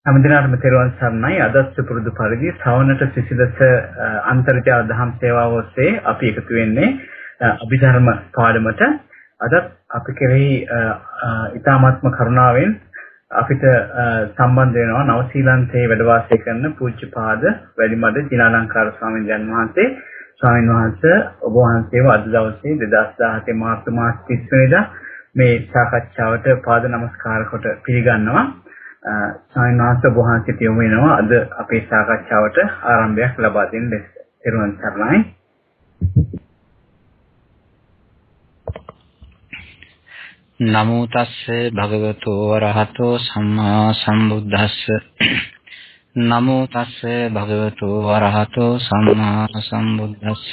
හැමදිනාටම තෙරුවන් සරණයි. අදත් පුරුදු පරිදි ශ්‍රවණට සිසිලස අන්තර්ජාල දහම් සේවාව ඔස්සේ අපි එකතු වෙන්නේ අභිධර්ම පාඩමට. අදත් අපි කෙරෙහි ඊ타මාත්ම කරුණාවෙන් අපිට සම්බන්ධ වෙනවා නවසීලන්තයේ වැඩ වාසය කරන පූජ්‍යපාද වැඩිමඩ ජිනාලංකාර ස්වාමීන් වහන්සේ. ස්වාමීන් වහන්සේ ඔබ වහන්සේව අද දවසේ 2017 මාර්තු මාස 30 වෙනිදා මේ සාකච්ඡාවට පාද නමස්කාර කොට පිළිගන්නවා. ස්වාමීන් වහන්සේ ඔබ වහන්සේට යොමු වෙනවා අද අපේ සාකච්ඡාවට ආරම්භයක් ලබා දෙන්න ලෙස. ත්වන් සරණයි. නමෝ තස්ස භගවතු වරහතෝ සම්මා සම්බුද්දස්ස නමෝ තස්ස භගවතු වරහතෝ සම්මා සම්බුද්දස්ස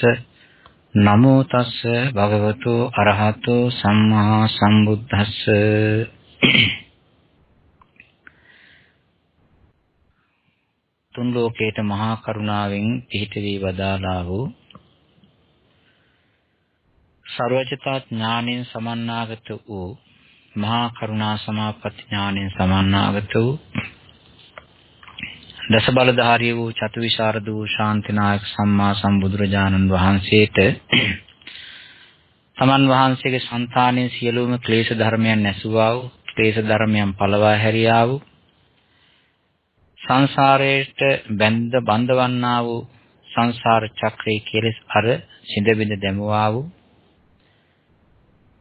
නමෝ තස්ස භගවතු අරහතෝ සම්මා සම්බුද්දස්ස. තුන් ලෝකේට මහා කරුණාවෙන් පිහිට වී වදාළා වූ සර්වජිතා ඥාණයෙන් සමන්නාගත වූ මහා කරුණා සමාපatti ඥාණයෙන් සමන්නාගත වූ දස බලධාරී වූ චතුවිශාරද වූ ශාන්තිනායක සම්මා සම්බුදුරජාණන් වහන්සේට තමන් වහන්සේගේ సంతානයේ සියලුම ක්ලේශ ධර්මයන් නැසුවා වූ ක්ලේශ ධර්මයන් පළවා හැරියා වූ සංසාරයට බඳවන්නා වූ සංසාර චක්‍රයේ කෙලෙස් අර සිඳ බිඳ දැමුවා වූ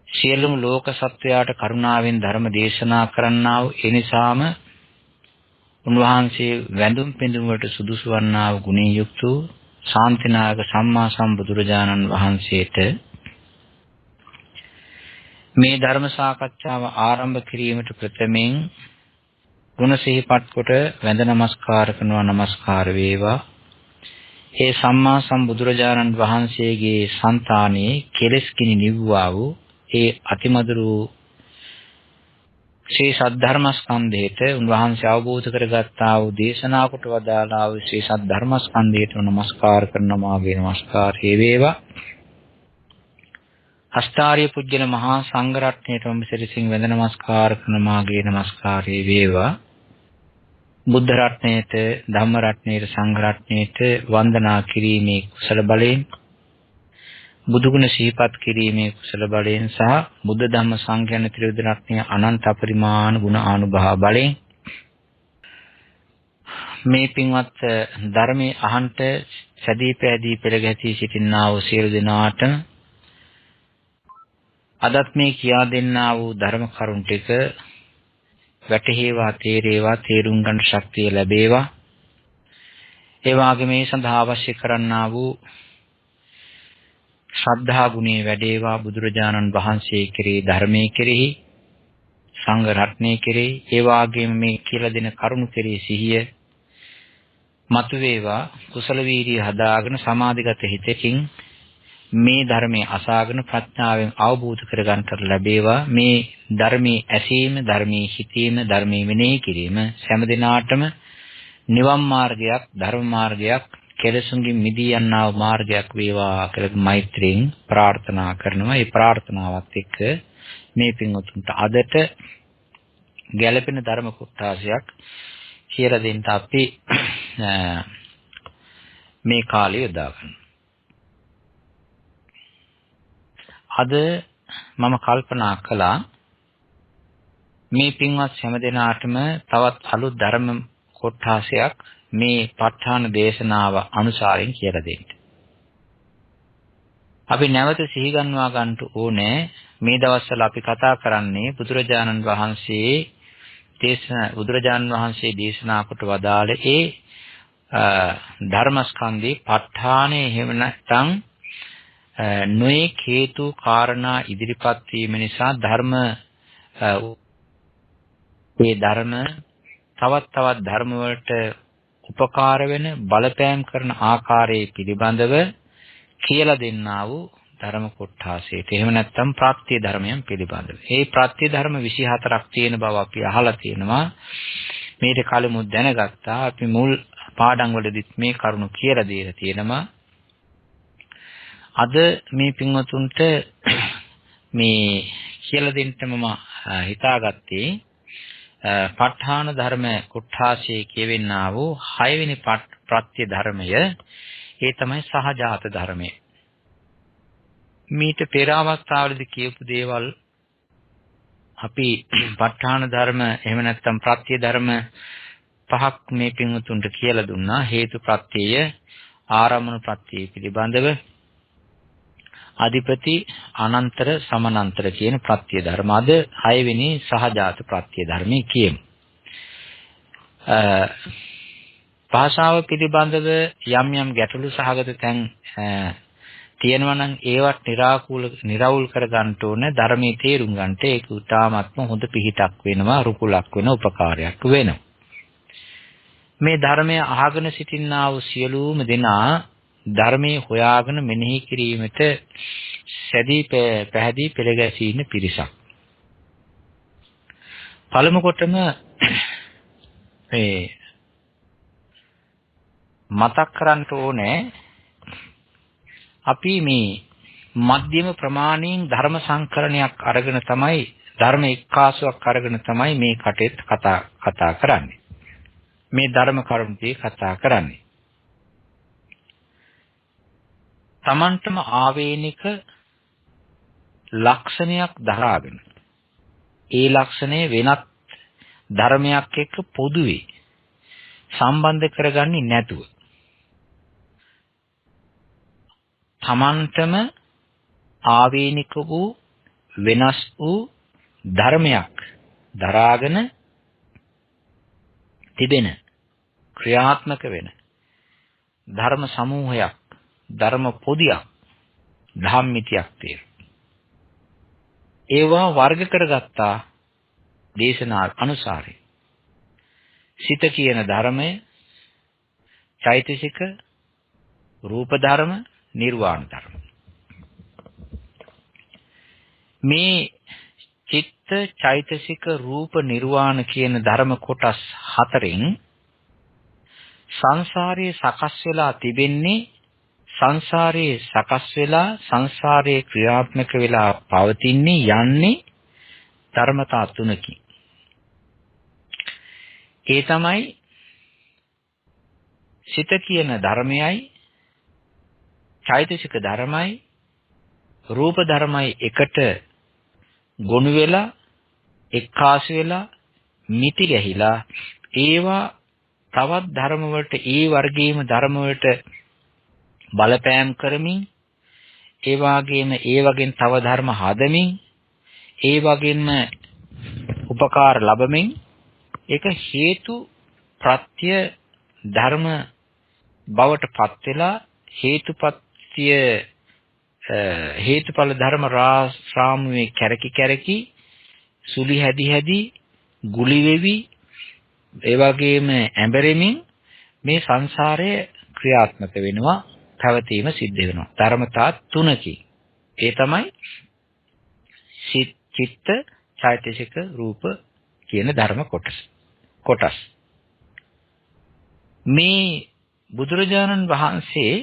සියලුම ලෝක සත්වයාට කරුණාවෙන් ධර්ම දේශනා කරන්නා වූ ඒ නිසාම උන්වහන්සේ වැඳුම් පිඳුම් වලට සුදුසු වන්නා වූ ගුණයෙන් යුක්ත වූ ශාන්තිනායක සම්මා සම්බුදුරජාණන් වහන්සේට මේ ධර්ම සාකච්ඡාව ආරම්භ කිරීමට ප්‍රථමයෙන් ගුණ සිහිපත් කොට වැඳ නමස්කාර කරනවා. නමස්කාර වේවා. ඒ සම්මා සම්බුදුරජාණන් වහන්සේගේ సంతානයේ කෙලෙස් කිනි නිව්වා වූ ඒ අතිමధుර ශ්‍රී සද්ධර්මස්කන්ධයට උන්වහන්සේ අවබෝධ කරගත්තා වූ දේශනා කොට වදාළා වූ ශ්‍රී සද්ධර්මස්කන්ධයට නමස්කාර කරනවා. මාගේ නමස්කාරය වේවා. අෂ්ටාර්ය පුජ්‍යල මහා සංඝ රත්නයට සිරිසින් වැඳ නමස්කාර කරන මාගේ නමස්කාරය වේවා. බුද්ධ රත්නයට, ධම්ම රත්නයට, සංඝ රත්නයට වන්දනා කිරීමේ කුසල බලයෙන්, බුදුගුණ සිහිපත් කිරීමේ කුසල බලයෙන් සහ බුද්ධ ධම්ම සංඝ යන ත්‍රිවිධ රත්නයේ අනන්ත අපරිමාණ ගුණ ආනුභාව බලයෙන් මේ පින්වත් ධර්මයේ අහන්ත සැදී පැහැදී පෙළ ගැසී සිටිනා වූ සියලු දෙනාට අදත් මේ කියා දෙන්නා වූ ධර්ම කරුණ ටික වැටහේවා, තේරේවා, තේරුම් ගන්න ශක්තිය ලැබේවා. ඒ වගේම මේ සඳහා අවශ්‍ය කරන්නා වූ ශ්‍රද්ධා ගුණේ වැඩේවා. බුදුරජාණන් වහන්සේ කෙරෙහි, ධර්මයේ කෙරෙහි, සංඝ රත්නයේ කෙරෙහි, ඒ වගේම මේ කියලා දෙන කරුණු කෙරෙහි සිහිය මතුවේවා. කුසල වීර්යය හදාගෙන සමාධිගත හිතකින් මේ ධර්මයේ අසාගෙන ප්‍රඥාවෙන් අවබෝධ කරගන්නට ලැබේවා. මේ ධර්මයේ ඇසීම, ධර්මයේ හිතීම, ධර්මයේ මෙනෙහි කිරීම හැම දිනාටම නිවන් මාර්ගයක්, ධර්ම මාර්ගයක්, කෙලෙසුන්ගෙන් මිදී යන්නා වූ මාර්ගයක් වේවා කියලා මෛත්‍රියෙන් ප්‍රාර්ථනා කරනවා. මේ ප්‍රාර්ථනාවත් එක්ක මේ පින්වතුන්ට අදට ගැළපෙන ධර්ම කොටසක් කියලා දෙන්න අපි මේ කාලය යොදා ගන්නවා. අද මම කල්පනා කළා මේ පින්වත් හැම දෙනාටම තවත් අලුත් ධර්ම කොටසක් මේ ප ဋ ාණ දේශනාව අනුසාරයෙන් කියලා දෙන්න. අපි නැවත සිහි ගන්වා ගන්නට ඕනේ මේ දවස්වල අපි කතා කරන්නේ බුදුරජාණන් වහන්සේ දේශනා කොට වදාළ ඒ ධර්මස්කන්ධේ ප ဋ ාණේ එහෙම නැත්නම් නොයේ හේතු කාරණා ඉදිරිපත් වීම නිසා මේ ධර්ම තවත් ධර්ම වලට උපකාර වෙන බලපෑම් කරන ආකාරයේ පිළිබඳව කියලා දෙන්නා වූ ධර්ම කොටසට. එහෙම නැත්නම් ප්‍රත්‍ය ධර්මයන් පිළිබඳව. මේ ප්‍රත්‍ය ධර්ම 24ක් තියෙන බව අපි අහලා තියෙනවා. මේක කලිමුත් දැනගත්තා. අපි මුල් පාඩම් වලදීත් මේ කරුණු කියලා දීලා තියෙනවා. අද මේ පින්වතුන්ට මේ කියලා දෙන්න මම හිතාගත්තේ ප ဋ ාණ ධර්ම කුට්ඨාසයේ කියවෙන්නා වූ 6 වෙනි ප්‍රත්‍ය ධර්මය ඒ තමයි සහජාත ධර්මය. මීට පෙර අවස්ථාවලදී කියපු දේවල් අපි ප ဋ ාණ ධර්ම එහෙම නැත්නම් ප්‍රත්‍ය ධර්ම පහක් මේ පින්වතුන්ට කියලා දුන්නා. හේතු ප්‍රත්‍යය, ආරම්මන ප්‍රත්‍යය පිළිබඳව අධිපති, අනන්තර, සමානන්තර කියන ප්‍රත්‍ය ධර්ම. අද 6 වෙනි සහජාත ප්‍රත්‍ය ධර්මයේ කියමු. භාෂාව පිළිබඳව යම් යම් ගැටලු සහගත තැන් තියෙනවා නම් ඒවත් निराවුල් කර ගන්න ඕන. ධර්මයේ තේරුම් ගන්නට ඒක උතාමත්ම හොඳ පිහිටක් වෙනවා, රුකුලක් වෙන උපකාරයක් වෙනවා. මේ ධර්මය අහගෙන සිටින්නා වූ සියලුම දෙනා ධර්මයේ හොයාගෙන මෙනෙහි කිරීමට සැදී පැහැදී පෙළගැසී ඉන්න පිරිසක්. පළමු කොටම මේ මතක් කරන්න ඕනේ අපි මේ මධ්‍යම ප්‍රමාණයෙන් ධර්ම සංකලනයක් අරගෙන තමයි, ධර්ම එක්කාසුවක් අරගෙන තමයි මේ කටේත් කතා කරන්නේ. මේ ධර්ම කරුණුදී කතා කරන්නේ. තමන්ටම ආවේනික ලක්ෂණයක් දරාගෙන ඒ ලක්ෂණය වෙනත් ධර්මයක් එක්ක පොදුවේ සම්බන්ධ කරගන්නේ නැතුව තමන්ටම ආවේනික වූ වෙනස් වූ ධර්මයක් දරාගෙන තිබෙන ක්‍රියාත්මක වෙන ධර්ම සමූහයක්, ධර්ම පොදියක්, ධම්මිතියක් තියෙනවා. ඒවා වර්ග කරගත්තා දේශනා අනුසාරයෙන්. සිත කියන ධර්මය, චෛතසික, රූප ධර්ම, නිර්වාණ ධර්ම. මේ චිත්ත, චෛතසික, රූප, නිර්වාණ කියන ධර්ම කොටස් හතරෙන් සංසාරයේ සකස් වෙලා තිබෙන්නේ, සංසාරයේ සකස් වෙලා සංසාරයේ ක්‍රියාත්මක වෙලා පවතින්නේ යන්නේ ධර්මතා තුනකින්. ඒ තමයි සිත කියන ධර්මයයි, චෛතසික ධර්මයි, රූප ධර්මයි එකට ගොනු වෙලා, එක්කාසු වෙලා, මිති ගැහිලා ඒවා තවත් ධර්ම වලට, ඒ වර්ගයේම ධර්ම වලට බලපෑම් කරමින්, ඒ වගේම තව ධර්ම හදමින්, ඒ වගේම උපකාර ලැබමින් ඒක හේතු ප්‍රත්‍ය ධර්ම බවට පත් වෙලා හේතුඵල ධර්ම රාමුවේ කැරකි සුලි හැදි ගුලි වෙවි ඒ වගේම ඇඹරෙමින් මේ සංසාරයේ ක්‍රියාත්මක වෙනවා, පැවතීම සිද්ධ වෙනවා. ධර්මතා තුනකින්. ඒ තමයි චිත්ත, චෛතසික, රූප කියන ධර්ම කොටස්. මේ බුදුරජාණන් වහන්සේ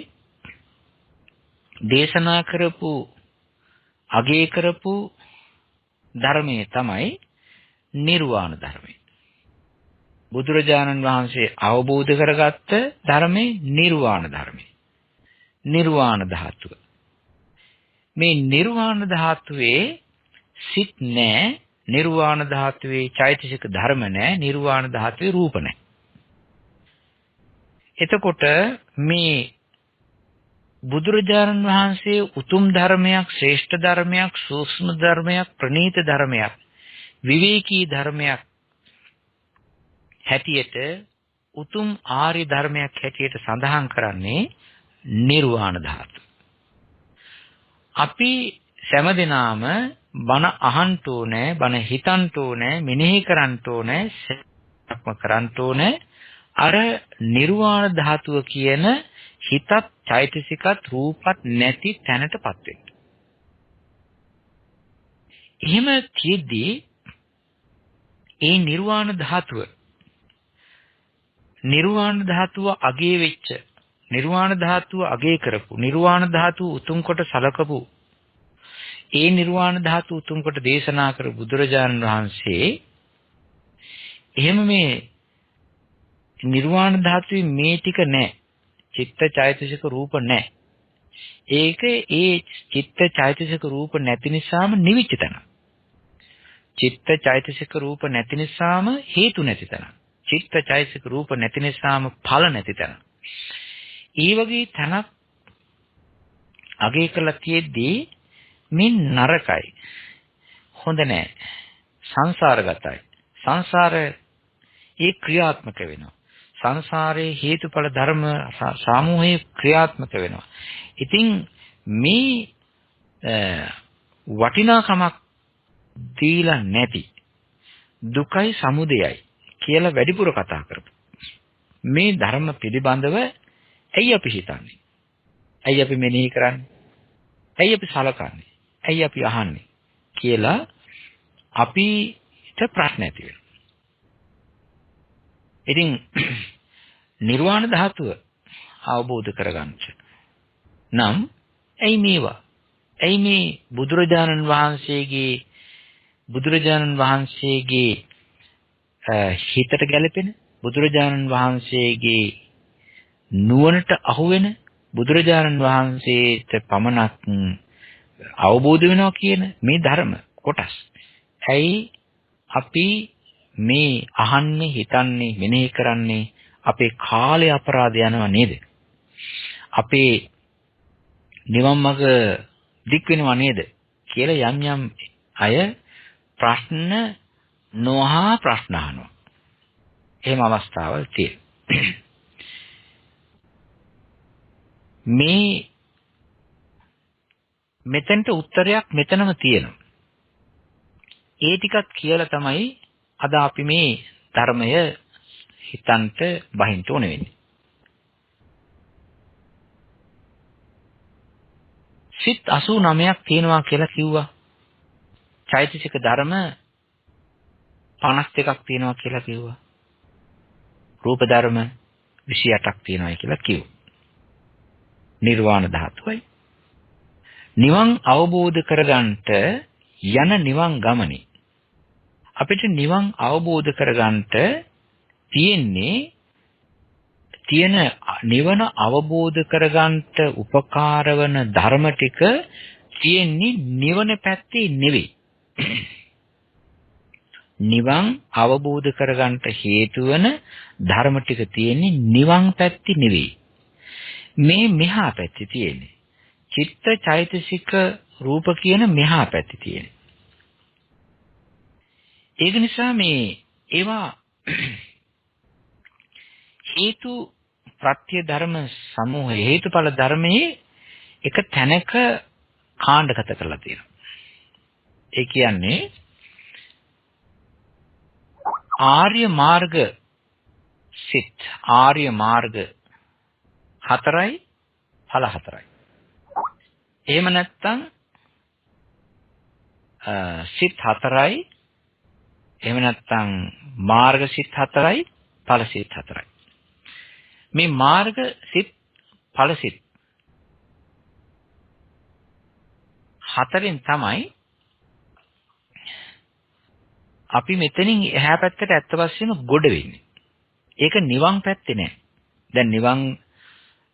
දේශනා කරපු, අගය කරපු ධර්මයේ තමයි නිර්වාණ ධර්මය. බුදුරජාණන් වහන්සේ අවබෝධ කරගත්ත ධර්මයේ නිර්වාණ ධර්මය. නිර්වාණ ධාතුව. මේ නිර්වාණ ධාතුවේ සිත් නැහැ, නිර්වාණ ධාතුවේ චෛතසික ධර්ම නැහැ, නිර්වාණ ධාතුවේ රූප නැහැ. එතකොට මේ බුදුරජාණන් වහන්සේ උතුම් ධර්මයක්, ශ්‍රේෂ්ඨ ධර්මයක්, සූක්ෂම ධර්මයක්, ප්‍රණීත ධර්මයක්, විවේකී ධර්මයක් හැටියට, උතුම් ආර්ය ධර්මයක් හැටියට සඳහන් කරන්නේ නිර්වාණ ධාතුව. අපි සෑමදෙනාම බණ අහන්න ඕනේ, බණ හිතන්න ඕනේ, මෙනෙහි කරන්න ඕනේ, සත්‍යක්ම කරන්න ඕනේ. අර නිර්වාණ ධාතුව කියන හිතත්, චෛතසිකත්, රූපත් නැති තැනටපත් වෙන්න. එහෙම තියෙද්දී ඒ නිර්වාණ ධාතුව අගේ වෙච්ච, නිර්වාණ ධාතුව අගේ කරපු, නිර්වාණ ධාතුව උතුම් කොට සලකපු, ඒ නිර්වාණ ධාතුව උතුම් කොට දේශනා කර බුදුරජාණන් වහන්සේ එහෙම මේ නිර්වාණ ධාතුවේ මේ ටික නැහැ. චිත්ත චෛතසික රූප නැහැ. ඒක ඒ චිත්ත චෛතසික රූප නැති නිසාම නිවිච්ච තැන. චිත්ත චෛතසික රූප නැති නිසාම හේතු නැති තැන. චිත්ත චෛතසික රූප නැති නිසාම ඵල නැති තැන. ඒ වගේ තැනක් අගය කළා තියෙද්දී මේ නරකයි. හොඳ නැහැ. සංසාරගතයි. සංසාරේ ඒ ක්‍රියාත්මක වෙනවා. සංසාරයේ හේතුඵල ධර්ම සාමූහික ක්‍රියාත්මක වෙනවා. ඉතින් මේ වටිනාකමක් දීලා නැති දුකයි සමුදයයි කියලා වැඩිපුර කතා කරපු මේ ධර්ම පිළිබඳව ඇයි අපි හිතන්නේ? ඇයි අපි මෙනෙහි කරන්නේ? ඇයි අපි සලකන්නේ? ඇයි අපි අහන්නේ කියලා අපිට ප්‍රශ්න ඇති වෙනවා. ඉතින් නිර්වාණ ධාතුව අවබෝධ කරගන්න නම් ඇයි මේවා? ඇයි මේ බුදුරජාණන් වහන්සේගේ හිතට ගැලපෙන බුදුරජාණන් වහන්සේගේ නුවණට අහුවෙන බුදුරජාණන් වහන්සේට පමණක් අවබෝධ වෙනවා කියන මේ ධර්ම කොටස්. ඇයි අපි මේ අහන්නේ, හිතන්නේ, මෙනෙහි කරන්නේ අපේ කාලේ අපරාධ යනවා නේද? අපේ නිවන් මඟ දික් වෙනවා නේද කියලා යම් අය ප්‍රශ්න නොඅහා ප්‍රශ්න අහනවා. එහෙම අවස්ථාවල් තියෙනවා. මෙතෙන්ට උත්තරයක් මෙතනම තියෙනවා. ඒ ටිකක් කියලා තමයි අද අපි මේ ධර්මය හිතන්ට බහින්න ඕන වෙන්නේ. සිත් 89ක් තියෙනවා කියලා කිව්වා. චෛතසික ධර්ම 52ක් තියෙනවා කියලා කිව්වා. රූප ධර්ම 28ක් තියෙනවා කියලා කිව්වා. නිර්වාණ ධාතුවයි. නිවන් අවබෝධ කරගන්නට යන නිවන් ගමනේ අපිට නිවන් අවබෝධ කරගන්නට තියෙන නිවන අවබෝධ කරගන්නට උපකාර වන ධර්ම ටික තියෙන්නේ නිවන පැත්තේ නෙවෙයි. නිවන් අවබෝධ කරගන්නට හේතු වන ධර්ම ටික තියෙන්නේ නිවන් පැත්තේ නෙවෙයි. මේ මෙහා පැත්තේ තියෙන්නේ. චිත්ත චෛතසික රූප කියන මෙහා පැත්තේ තියෙන්නේ. ඒක නිසා මේ ඒවා හේතු ප්‍රත්‍ය ධර්ම සමූහය හේතුඵල ධර්මයේ එක තැනක කාණ්ඩගත කරලා තියෙනවා. ඒ කියන්නේ ආර්ය මාර්ග සිත් ආර්ය මාර්ග 4යි ඵල 4යි. එහෙම නැත්නම් සිත් 4යි එහෙම නැත්නම් මාර්ග සිත් 4යි ඵල සිත් 4යි. මේ මාර්ග සිත් ඵල සිත් 4න් තමයි අපි මෙතනින් එහා පැත්තට ඇත්ත වශයෙන්ම ගොඩ වෙන්නේ. ඒක නිවන් පැත්තේ නෑ. දැන්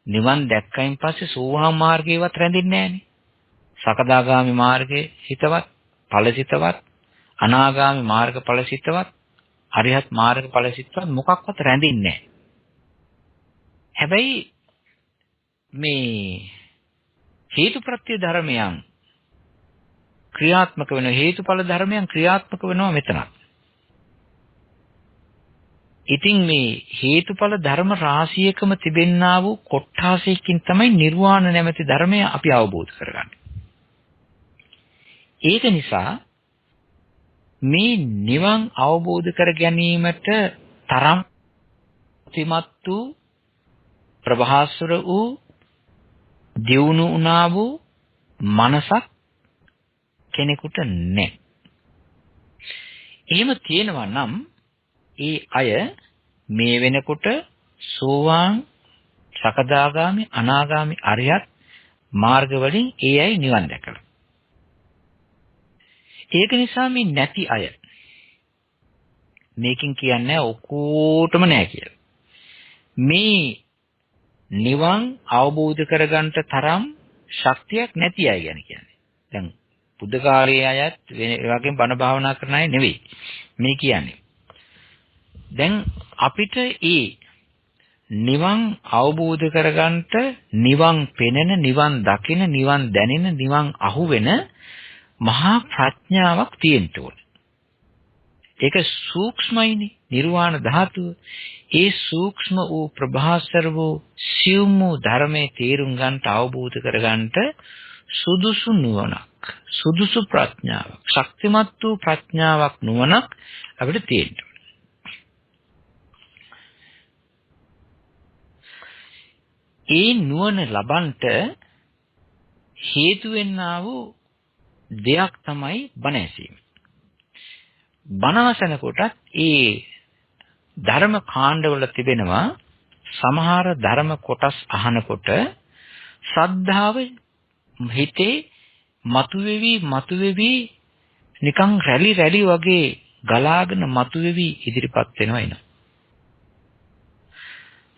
නිවන් දැක්කයින් පස්සේ සෝවාන් මාර්ගයවත් රැඳෙන්නේ නෑනේ. සකදාගාමි මාර්ගයේ හිතවත්, ඵලසිතවත්, අනාගාමි මාර්ග ඵලසිතවත්, අරිහත් මාර්ග ඵලසිතවත් මොකක්වත් රැඳෙන්නේ නෑ. හැබැයි මේ හේතුප්‍රත්‍ය ධර්මයන් ක්‍රියාත්මක වෙන හේතුඵල ධර්මයන් ක්‍රියාත්මක වෙනවා මෙතන. ඉතින් මේ හේතුඵල ධර්ම රාශියකම තිබෙන්නා වූ කොට්ඨාසයකින් තමයි නිර්වාණ නැමැති ධර්මය අපි අවබෝධ කරගන්නේ. ඒක නිසා මේ නිවන් අවබෝධ කර ගැනීමට තරම් තිමත් වූ ප්‍රභාස්වර වූ දියුණු වුණා වූ මනසක් කෙනෙකුට නැහැ. එහෙම තියෙනවා නම් ඒ අය මේ වෙනකොට සෝවාන්, සකදාගාමි, අනාගාමි, අරියත් මාර්ග වලින් ඒ අය නිවන් දැකලා. ඒක නිසා මේ නැති අය මේකින් කියන්නේ ඔක්කොටම නෑ කියලා. මේ නිවන් අවබෝධ කරගන්න තරම් ශක්තියක් නැති අය ගැන කියන්නේ. දැන් බුද්ධ කාලයේ අයත් ඒ වගේම බණ භාවනා කරන අය නෙවෙයි මේ කියන්නේ. දැන් අපිට නිවන් අවබෝධ කරගන්නට නිවන් පෙනෙන, නිවන් දකින, නිවන් දැනෙන, නිවන් අහුවෙන මහා ප්‍රඥාවක් තියෙන්න ඕන. ඒක සූක්ෂමයිනේ නිර්වාණ ධාතුව. ඒ සූක්ෂම වූ ප්‍රභාස්වර වූ සියුම් වූ ධර්මයේ තේරුම් ගන්නට අවබෝධ කරගන්නට සුදුසු නුවණක්, සුදුසු ප්‍රඥාවක්, ශක්තිමත් වූ ප්‍රඥාවක් නුවණක් අපිට තියෙන්න ඕන. ඒ නුවණ ලබන්නට හේතු වෙන්නා වූ දෙයක් තමයි බණ ඇසීම. බණ අසන කොටත් ඒ ධර්ම කාණ්ඩවල තිබෙනවා සමහර ධර්ම කොටස් අහනකොට ශ්‍රද්ධාව හිතේ මතුවේවි නිකන් රැලි වගේ ගලාගෙන මතුවේවි ඉදිරිපත් වෙනවා එනවා.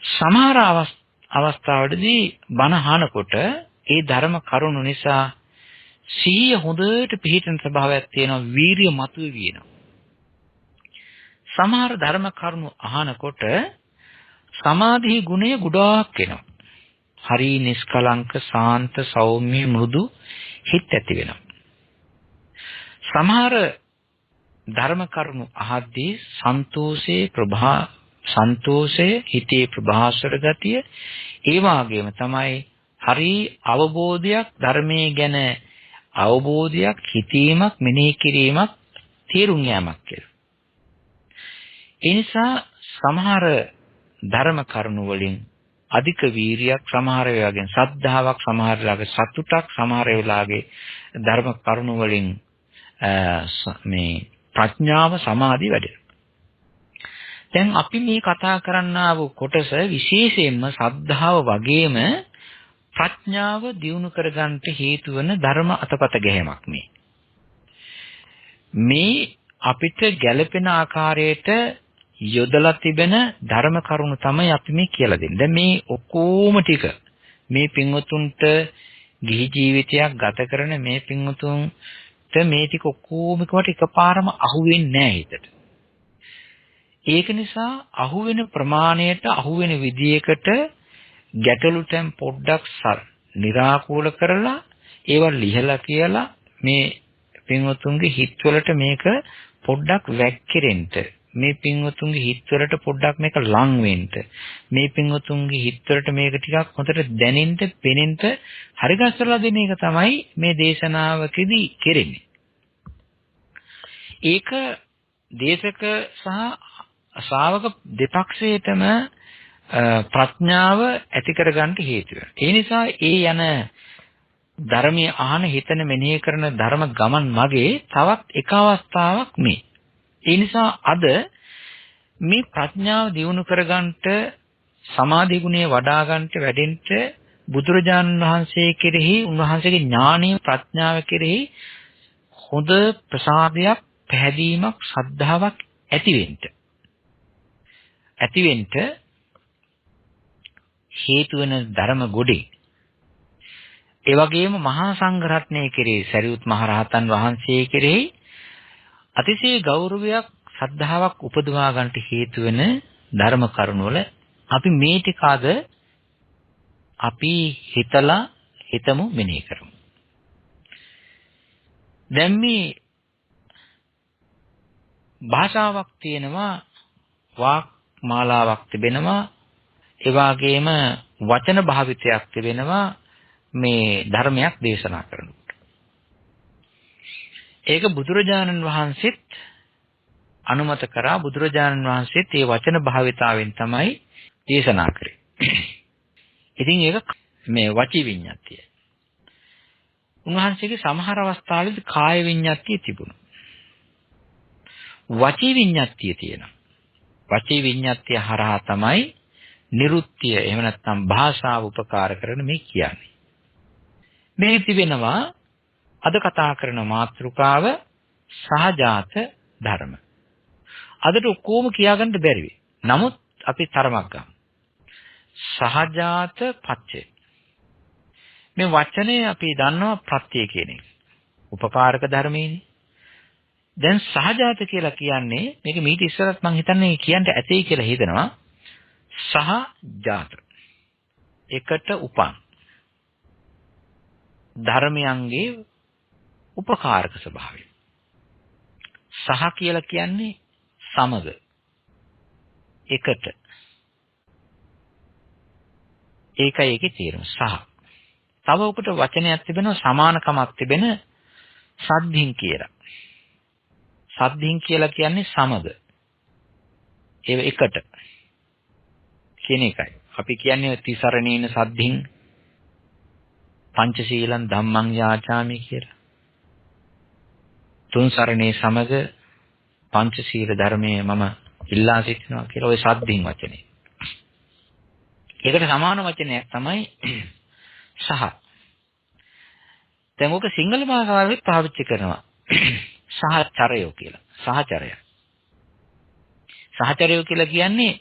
සමහර අවස්ථාවලදී බණ අහනකොට ඒ ධර්ම කරුණු නිසා සිහිය හොඳට පිහිටන ස්වභාවයක් තියෙනවා, වීරිය මතුවේවි එනවා. සමහර ධර්ම කරුණු අහනකොට සමාධි ගුණය ගොඩාක් එනවා. හරි නිස්කලංක, සාන්ත, සෞම්‍ය, මෘදු හිත ඇති වෙනවා. සමහර ධර්ම කරුණු අහද්දී සන්තෝෂයේ හිතේ ප්‍රභාස්වර ගතිය, ඒ වගේම තමයි හරි අවබෝධයක්, ධර්මයේ ගැන අවබෝධයක්, හිතීමක්, මෙනෙහි කිරීමක්, තේරුම් යාමක් කියලා. ඒ නිසා සමහර ධර්ම කරුණු වලින් අධික වීරියක්, සමහර වෙලාවකින් ශ්‍රද්ධාවක්, සමහර වෙලාවක සතුටක්, සමහර වෙලාවගේ ධර්ම කරුණු වලින් මේ ප්‍රඥාව, සමාධි වැඩෙනවා. දැන් අපි මේ කතා කරන්නා වූ කොටස විශේෂයෙන්ම ශ්‍රද්ධාව වගේම ප්‍රඥාව දියුණු කරගන්නට හේතු වන ධර්ම අතපත ගැනීමක් මේ අපිට ගැළපෙන ආකාරයට යොදලා තිබෙන ධර්ම කරුණු තමයි අපි මේ කියලා දෙන්නේ. දැන් මේ ඔක්කොම ටික මේ පින්වතුන්ට ගිහි ජීවිතයක් ගත කරන මේ පින්වතුන්ට මේ ටික ඔක්කොම එකපාරම අහුවෙන්නේ නැහැ හිතට. ඒක නිසා අහුවෙන ප්‍රමාණයට, අහුවෙන විදියකට ගැටලු තැන් පොඩ්ඩක් निराකූල කරලා ඒවා ලිහලා කියලා මේ පින්වතුන්ගේ හිතවලට මේක පොඩ්ඩක් වැක්කිරෙන්න, මේ පින්වතුන්ගේ හිතවලට පොඩ්ඩක් මේක ලං වෙන්න, මේ පින්වතුන්ගේ හිතවලට මේක ටිකක් හොඳට දැනෙන්න, පෙනෙන්න හරි ගස්සලා දෙන එක තමයි මේ දේශනාවකදී කෙරෙන්නේ. ඒක දේශක සහ ශ්‍රාවක දෙපක්ෂයටම ප්‍රඥාව ඇති කරගන්න හේතු වෙනවා. ඒ නිසා ඒ යන ධර්මයේ අහන, හිතන, මෙනෙහි කරන ධර්ම ගමන් මගේ තවත් එක අවස්ථාවක් මේ. ඒ නිසා අද මේ ප්‍රඥාව දියුණු කරගන්නට, සමාධි ගුණය වඩා ගන්නට, වැඩෙන්න බුදුරජාණන් වහන්සේ කෙරෙහි, උන්වහන්සේගේ ඥානීය ප්‍රඥාව කෙරෙහි හොඳ ප්‍රසාදයක්, පැහැදීමක්, ශ්‍රද්ධාවක් ඇති වෙන්න හේතු වෙන ධර්ම ගොඩේ. ඒ වගේම මහා සංඝරත්නය කෙරෙහි, සරියුත් මහ රහතන් වහන්සේ කෙරෙහි අතිශය ගෞරවයක්, ශ්‍රද්ධාවක් උපදවා ගන්නට හේතු වෙන ධර්ම කරුණ වල අපි මේ ටික අද අපි හිතමු, මෙනෙහි කරමු. දැන් මේ භාෂාවක් තියෙනවා, වාක් මාලාවක් තිබෙනවා, ඒ වගේම වචන භාවිතයක් තිබෙනවා මේ ධර්මයක් දේශනා කරනකොට. ඒක බුදුරජාණන් වහන්සේත් අනුමත කරා. බුදුරජාණන් වහන්සේත් මේ වචන භාවිතාවෙන් තමයි දේශනා කරේ. ඉතින් ඒක මේ වචී විඤ්ඤාතිය. උන්වහන්සේගේ සමහර අවස්ථාවලදී කාය විඤ්ඤාතිය තිබුණා. වචී විඤ්ඤාතිය තියෙනවා. වචී විඤ්ඤාතිය හරහා තමයි නිරුත්තිය, එහෙම නැත්නම් භාෂාව උපකාර කරන මේ කියන්නේ. මේ තිබෙනවා අද කතා කරන මාතෘකාව සහජාත ධර්ම. අදට ඔක්කොම කියාගන්න බැරි වෙයි. නමුත් අපි තරමක් ගමු. සහජාත පච්චය. මේ වචනේ අපි දන්නවා ප්‍රත්‍ය කියන එක. උපකාරක ධර්මයේනේ. දැන් සහජාත කියලා කියන්නේ මේක මීට ඉස්සරත් මම හිතන්නේ කියන්න ඇතේ කියලා හිතනවා. සහජාත. එකට උපන්. ධර්මයන්ගේ උපකාරක ස්වභාවය. සහ කියලා කියන්නේ සමග. එකට. ඒකයි ඒකේ තේරුම සහ. තව උකට වචනයක් තිබෙනවා සමානකමක් තිබෙන සද්ධින් කියලා. සද්ධින් කියලා කියන්නේ සමග. ඒ එකට කියන එකයි. අපි කියන්නේ තිසරණේන සද්ධින් පංචශීලං ධම්මං යාචාමි කියලා. තුන් සරණේ සමග පංචශීල ධර්මයේ මම ඉල්ලා සිටිනවා කියලා ওই සද්ධින් වචනේ. ඒකට සමාන වචනයක් තමයි සහ. දැන් ඔක සිංහල භාෂාවෙත් පාවිච්චි කරනවා. සහචරයෝ කියලා. සහචරය. සහචරයෝ කියලා කියන්නේ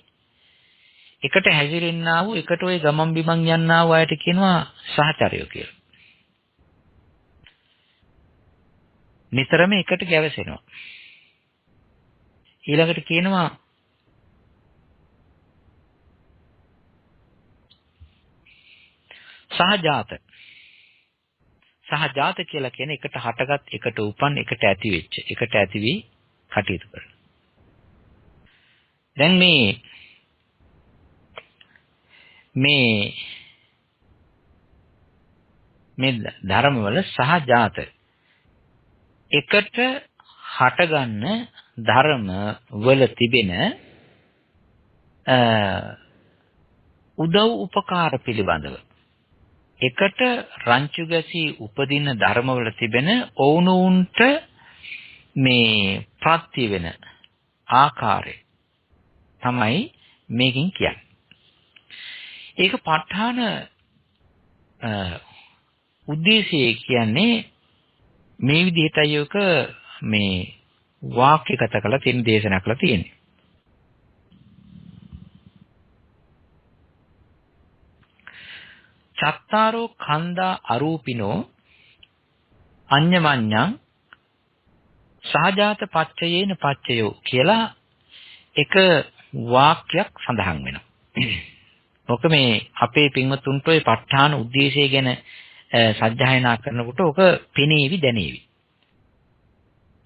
එකට හැසිරෙන්නා වූ එකට ওই ගමන් බිමන් යන්නා වූ අයට කියනවා සහචරයෝ කියලා. නිතරම එකට ගැවසෙනවා. ඊළඟට කියනවා සහජාත. සහජාත කියලා කියන්නේ එකට හටගත්, එකට උපන්, එකට ඇති වෙච්ච, එකට ඇති වී කටයුතු කරන. දැන් මේ ධර්මවල සහජාත එකට හටගන්න ධර්ම වල තිබෙන උදව් උපකාර පිළිබඳව එකට රංචු ගැසී උපදින ධර්මවල තිබෙන ඔවුනොවුන්ට මේ ප්‍රත්‍ය වෙන ආකාරය තමයි මේකෙන් කියන්නේ. ඒක ප ဋ ාණ උද්දේශය කියන්නේ මේ විදිහටයි ඔක මේ වාක්‍යගත කරලා තියෙන දේශනා කරලා තියෙන්නේ. චත්තාරෝ කන්දා අරූපිනෝ අඤ්ඤමඤ්ඤං සහජාත පච්චයේන පච්චයෝ කියලා එක වාක්‍යයක් සඳහන් වෙනවා. ඔක මේ අපේ පින්වතුන්ට ඔය ප ဋ ාණ උද්දේශය ගැන සජ්ජායනා කරනකොට ඔක පෙනේවි දැනේවි.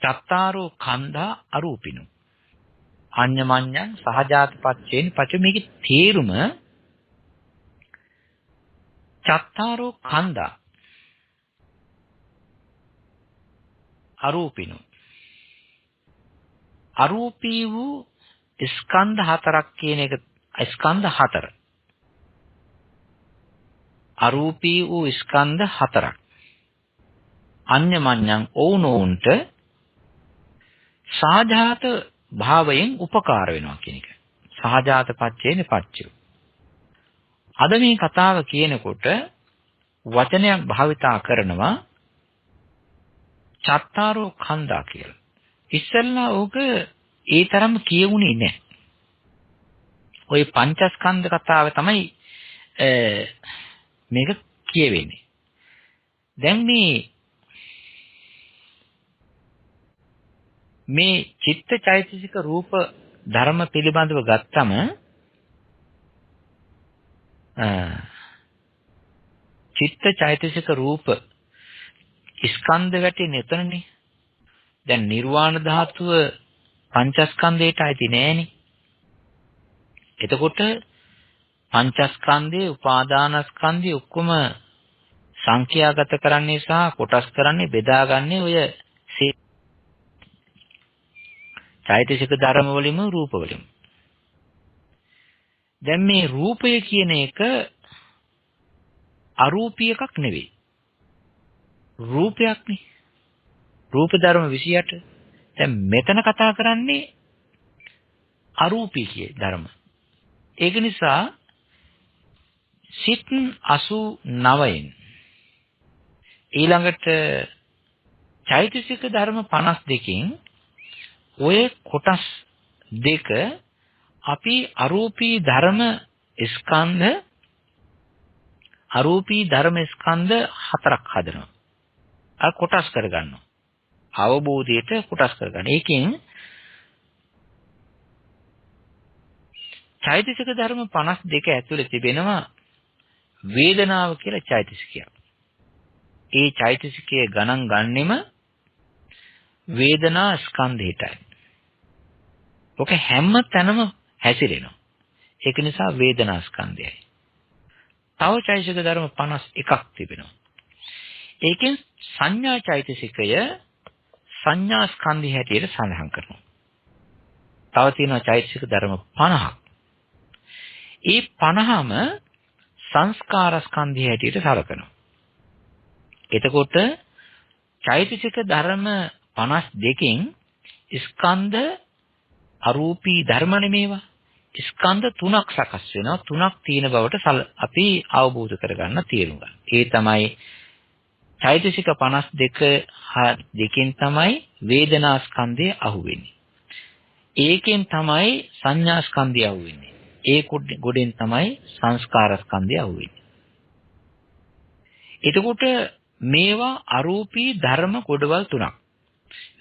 චත්තාරෝ කන්දා අරූපිනෝ අඤ්ඤමඤ්ඤං සහජාත පච්චයේන පච්ච මේකේ තේරුම චත්තාරෝ කන්දා අරූපිනෝ අරූපී වූ ස්කන්ධ හතරක් කියන එක ස්කන්ධ හතර අරූපී වූ ස්කන්ධ හතරක් අඤ්ඤමඤ්ඤං ඕනෝන්ට සහජාත භාවයෙන් උපකාර වෙනවා කියන එක. සහජාත පච්චේනේ පච්චය. අද මේ කතාව කියනකොට වචනයක් භාවිතා කරනවා චත්තාරෝ කන්දා කියලා. ඉස්සෙල්ලා ඕක ඒ තරම් කියවුනේ නැහැ. ওই පංචස්කන්ධ කතාව තමයි මේක කියවෙන්නේ. දැන් මේ චිත්ත චෛතසික රූප ධර්ම පිළිබඳව ගත්තම චිත්ත චෛතසික රූප ස්කන්ධ වැටෙන්නේ එතනනේ. දැන් නිර්වාණ ධාතුව පංචස්කන්ධයට අයිති නෑනේ. එතකොට පංචස්කන්ධයේ උපාදානස්කන්ධය ඔක්කොම සංඛ්‍යාගත කරන්නේ සහ කොටස් කරන්නේ බෙදාගන්නේ ඔය චෛතසික ධර්ම වලින්ම රූප වලින්ම. දැන් මේ රූපය කියන එක අරූපී එකක් නෙවෙයි. රූපයක්නේ. රූප ධර්ම 28. දැන් මෙතන කතා කරන්නේ අරූපී කිය ධර්ම. ඒක නිසා සිත් 89න් ඊළඟට චෛතසික ධර්ම 52කින් ඔය කොටස් දෙක අපි අරූපී ධර්ම ස්කන්ධ හතරක් හදනවා. කොටස් කරගන්නවා. අවබෝධයට කොටස් කරගන්න. ඒකෙන් චෛතසික ධර්ම 52 ඇතුළේ තිබෙනවා වේදනාව කියලා චෛතසිකයක්. ඒ චෛතසිකයේ ගණන් ගන්නෙම වේදනා ස්කන්ධයටයි. ඔක හැම තැනම හැසිරෙනවා. ඒක නිසා වේදනා ස්කන්ධයයි. තව චෛතසික ධර්ම 51ක් තිබෙනවා. ඒකෙන් සංඥා චෛතසිකය සංඥා ස්කන්ධය හැටියට සඳහන් කරනවා. තව තියෙනවා චෛතසික ධර්ම 50ක්. ඒ 50ම සංස්කාර ස්කන්ධය හැටියට සලකනවා. එතකොට චෛතසික ධර්ම 52කින් ස්කන්ධ අරූපී ධර්ම නෙමේවා. ස්කන්ධ තුනක් සකස් වෙනවා. තුනක් තියෙන බවට අපි අවබෝධ කරගන්න තේරුම් ගන්න. ඒ තමයි චෛතසික 52කින් තමයි වේදනා ස්කන්ධය අහුවෙන්නේ. ඒකෙන් තමයි සංඥා ස්කන්ධය අහුවෙන්නේ. ඒ ගොඩෙන් තමයි සංස්කාර ස්කන්ධය අහුවෙන්නේ. එතකොට මේවා අරූපී ධර්ම කොටවල් තුනක්.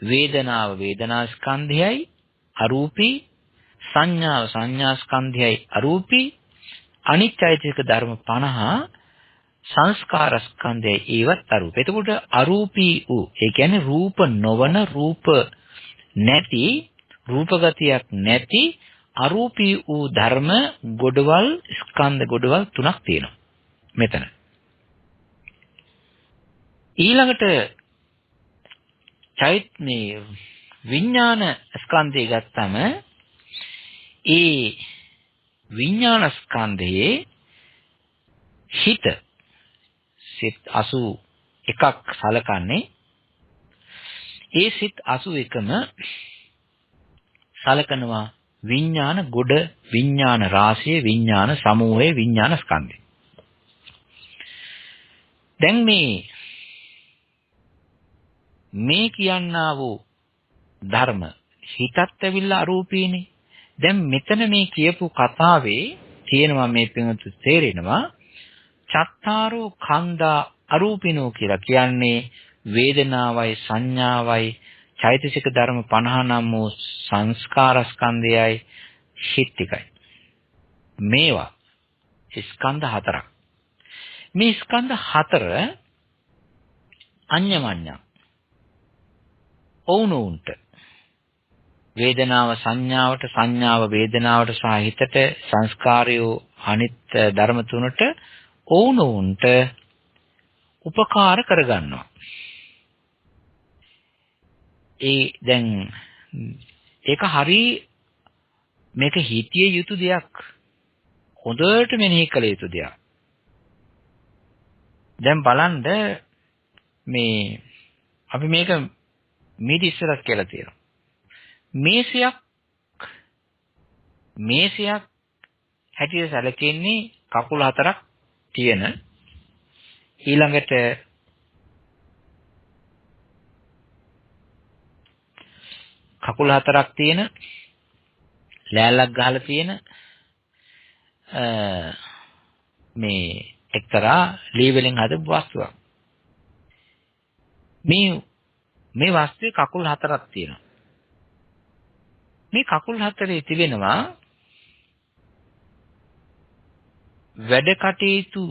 වේදනාව වේදනා ස්කන්ධයයි අරූපී, සංඥාව සංඥා ස්කන්ධයයි අරූපී, අනිත්‍යයිතික ධර්ම 50 සංස්කාර ස්කන්ධයයි ඒවත් අරූපී. එතකොට අරූපී වූ, ඒ කියන්නේ රූප නොවන, රූප නැති, රූප ගතියක් නැති අරූපී වූ ධර්ම ගොඩවල්, ස්කන්ධ ගොඩවල් තුනක් තියෙනවා මෙතන. ඊළඟට චෛත්‍ය විඥාන ස්කන්ධය ගත්තම ඒ විඥාන ස්කන්ධයේ හිත සිත් 81ක් සලකන්නේ. ඒ සිත් 81ම සලකනවා විඥාන ගොඩ, විඥාන රාශිය, විඥාන සමූහය, විඥාන ස්කන්ධය. දැන් මේ කියන්නා වූ ධර්ම හිතත් ඇවිල්ලා අරූපීනේ. දැන් මෙතන මේ කියපු කතාවේ තියෙනවා මේ පිටු තේරෙනවා චත්තාරෝ කන්දා අරූපිනෝ කියලා කියන්නේ වේදනාවයි සංඥාවයි චෛතසික ධර්ම 50 නම් වූ සංස්කාර ස්කන්ධයයි හිත ටිකයි. මේවා ස්කන්ධ හතරක්. මේ ස්කන්ධ හතර අඤ්ඤමඤ්ඤ ඕනෝන්ට වේදනාව සංඥාවට, සංඥාව වේදනාවට සහ හිතට, සංස්කාරයෝ අනිත් ධර්ම තුනට ඕනෝන්ට උපකාර කරගන්නවා. දැන් ඒක හරි මේක හිතිය යුතු දෙයක්. හොඳට මෙනෙහි කළ යුතු දෙයක්. දැන් බලන්න මේ අපි මේක මීට ඉස්සරක් කියලා තියෙනවා. මේසයක් හැටියට සැලකෙන්නේ කකුල් හතරක් තියෙන, ඊළඟට කකුල් හතරක් තියෙන, ලෑල්ලක් ගහලා තියෙන මේ එක්තරා ලී වලින් හදපු වස්තුවක්. මේ වස්තුවේ කකුල් හතරක් තියෙනවා. මේ කකුල් හතරේ තිබෙනවා වැඩ කටයුතු,